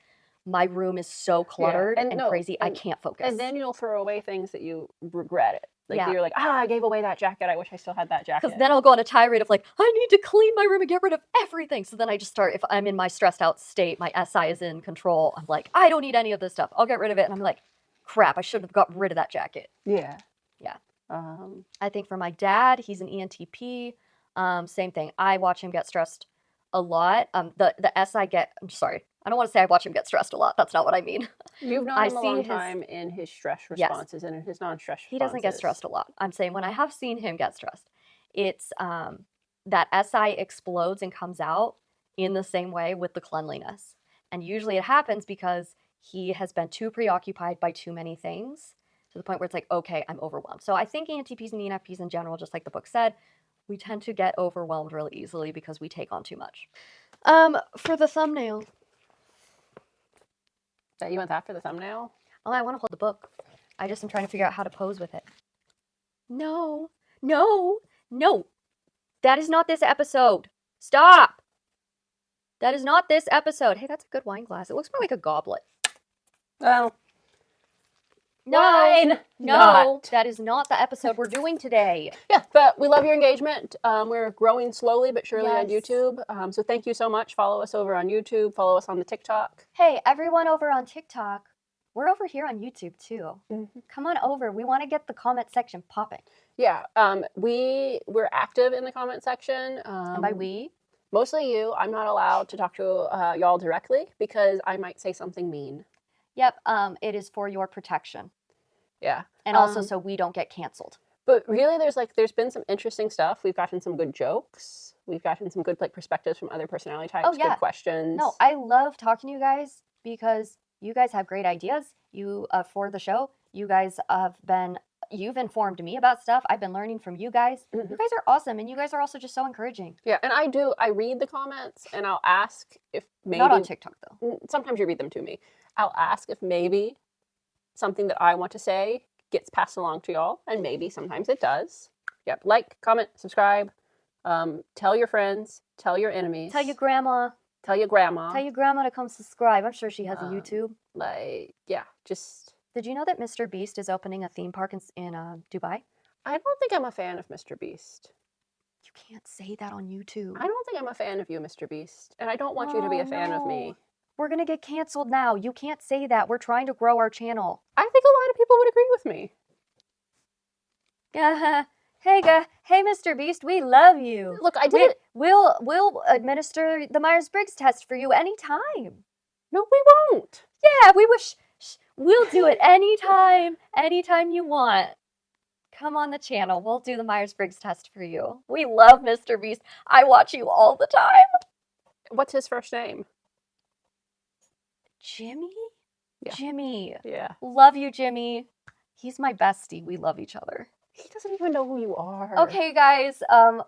my room is so cluttered and crazy, I can't focus. And then you'll throw away things that you regret it. Like, you're like, I gave away that jacket. I wish I still had that jacket. Because then I'll go on a tirade of like, I need to clean my room and get rid of everything. So then I just start, if I'm in my stressed out state, my SI is in control. I'm like, I don't need any of this stuff. I'll get rid of it. And I'm like, crap, I should have got rid of that jacket. Yeah. Yeah. I think for my dad, he's an ENTP. Same thing. I watch him get stressed a lot. The S I get, I'm sorry, I don't want to say I watch him get stressed a lot. That's not what I mean. You've known him a long time in his stress responses and in his non-stress responses. He doesn't get stressed a lot. I'm saying when I have seen him get stressed, it's that SI explodes and comes out in the same way with the cleanliness. And usually it happens because he has been too preoccupied by too many things to the point where it's like, okay, I'm overwhelmed. So I think ENTPs and ENFPs in general, just like the book said, we tend to get overwhelmed really easily because we take on too much. For the thumbnail. That you want that for the thumbnail? Oh, I want to hold the book. I just am trying to figure out how to pose with it. No. That is not this episode. Stop. That is not this episode. Hey, that's a good wine glass. It looks more like a goblet. Well. No, that is not the episode we're doing today. Yeah, but we love your engagement. We're growing slowly but surely on YouTube. So thank you so much. Follow us over on YouTube. Follow us on the TikTok. Hey, everyone over on TikTok. We're over here on YouTube too. Come on over. We want to get the comment section popping. Yeah, we're active in the comment section. And by we? Mostly you. I'm not allowed to talk to y'all directly because I might say something mean. Yep, it is for your protection. Yeah. And also so we don't get canceled. But really, there's been some interesting stuff. We've gotten some good jokes. We've gotten some good perspectives from other personality types. Oh, yeah. Good questions. No, I love talking to you guys because you guys have great ideas. You for the show. You guys you've informed me about stuff. I've been learning from you guys. You guys are awesome, and you guys are also just so encouraging. Yeah, and I read the comments, and I'll ask if maybe... Not on TikTok, though. Sometimes you read them to me. I'll ask if maybe something that I want to say gets passed along to y'all, and maybe sometimes it does. Yep, like, comment, subscribe, tell your friends, tell your enemies. Tell your grandma. Tell your grandma. Tell your grandma to come subscribe. I'm sure she has a YouTube. Just... Did you know that Mr. Beast is opening a theme park in Dubai? I don't think I'm a fan of Mr. Beast. You can't say that on YouTube. I don't think I'm a fan of you, Mr. Beast. And I don't want you to be a fan of me. We're going to get canceled now. You can't say that. We're trying to grow our channel. I think a lot of people would agree with me. Hey, Mr. Beast, we love you. Look, I did it. We'll administer the Myers Briggs test for you anytime. No, we won't. Yeah, we'll do it anytime you want. Come on the channel. We'll do the Myers Briggs test for you. We love Mr. Beast. I watch you all the time. What's his first name? Jimmy? Yeah. Jimmy. Yeah. Love you, Jimmy. He's my bestie. We love each other. He doesn't even know who you are. Okay, guys.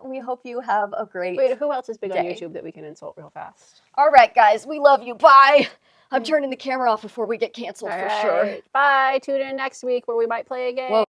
We hope you have a great Wait, who else is big on day. YouTube that we can insult real fast? All right, guys. We love you. Bye. I'm turning the camera off before we get canceled for sure. Bye. Tune in next week where we might play a game. Whoa.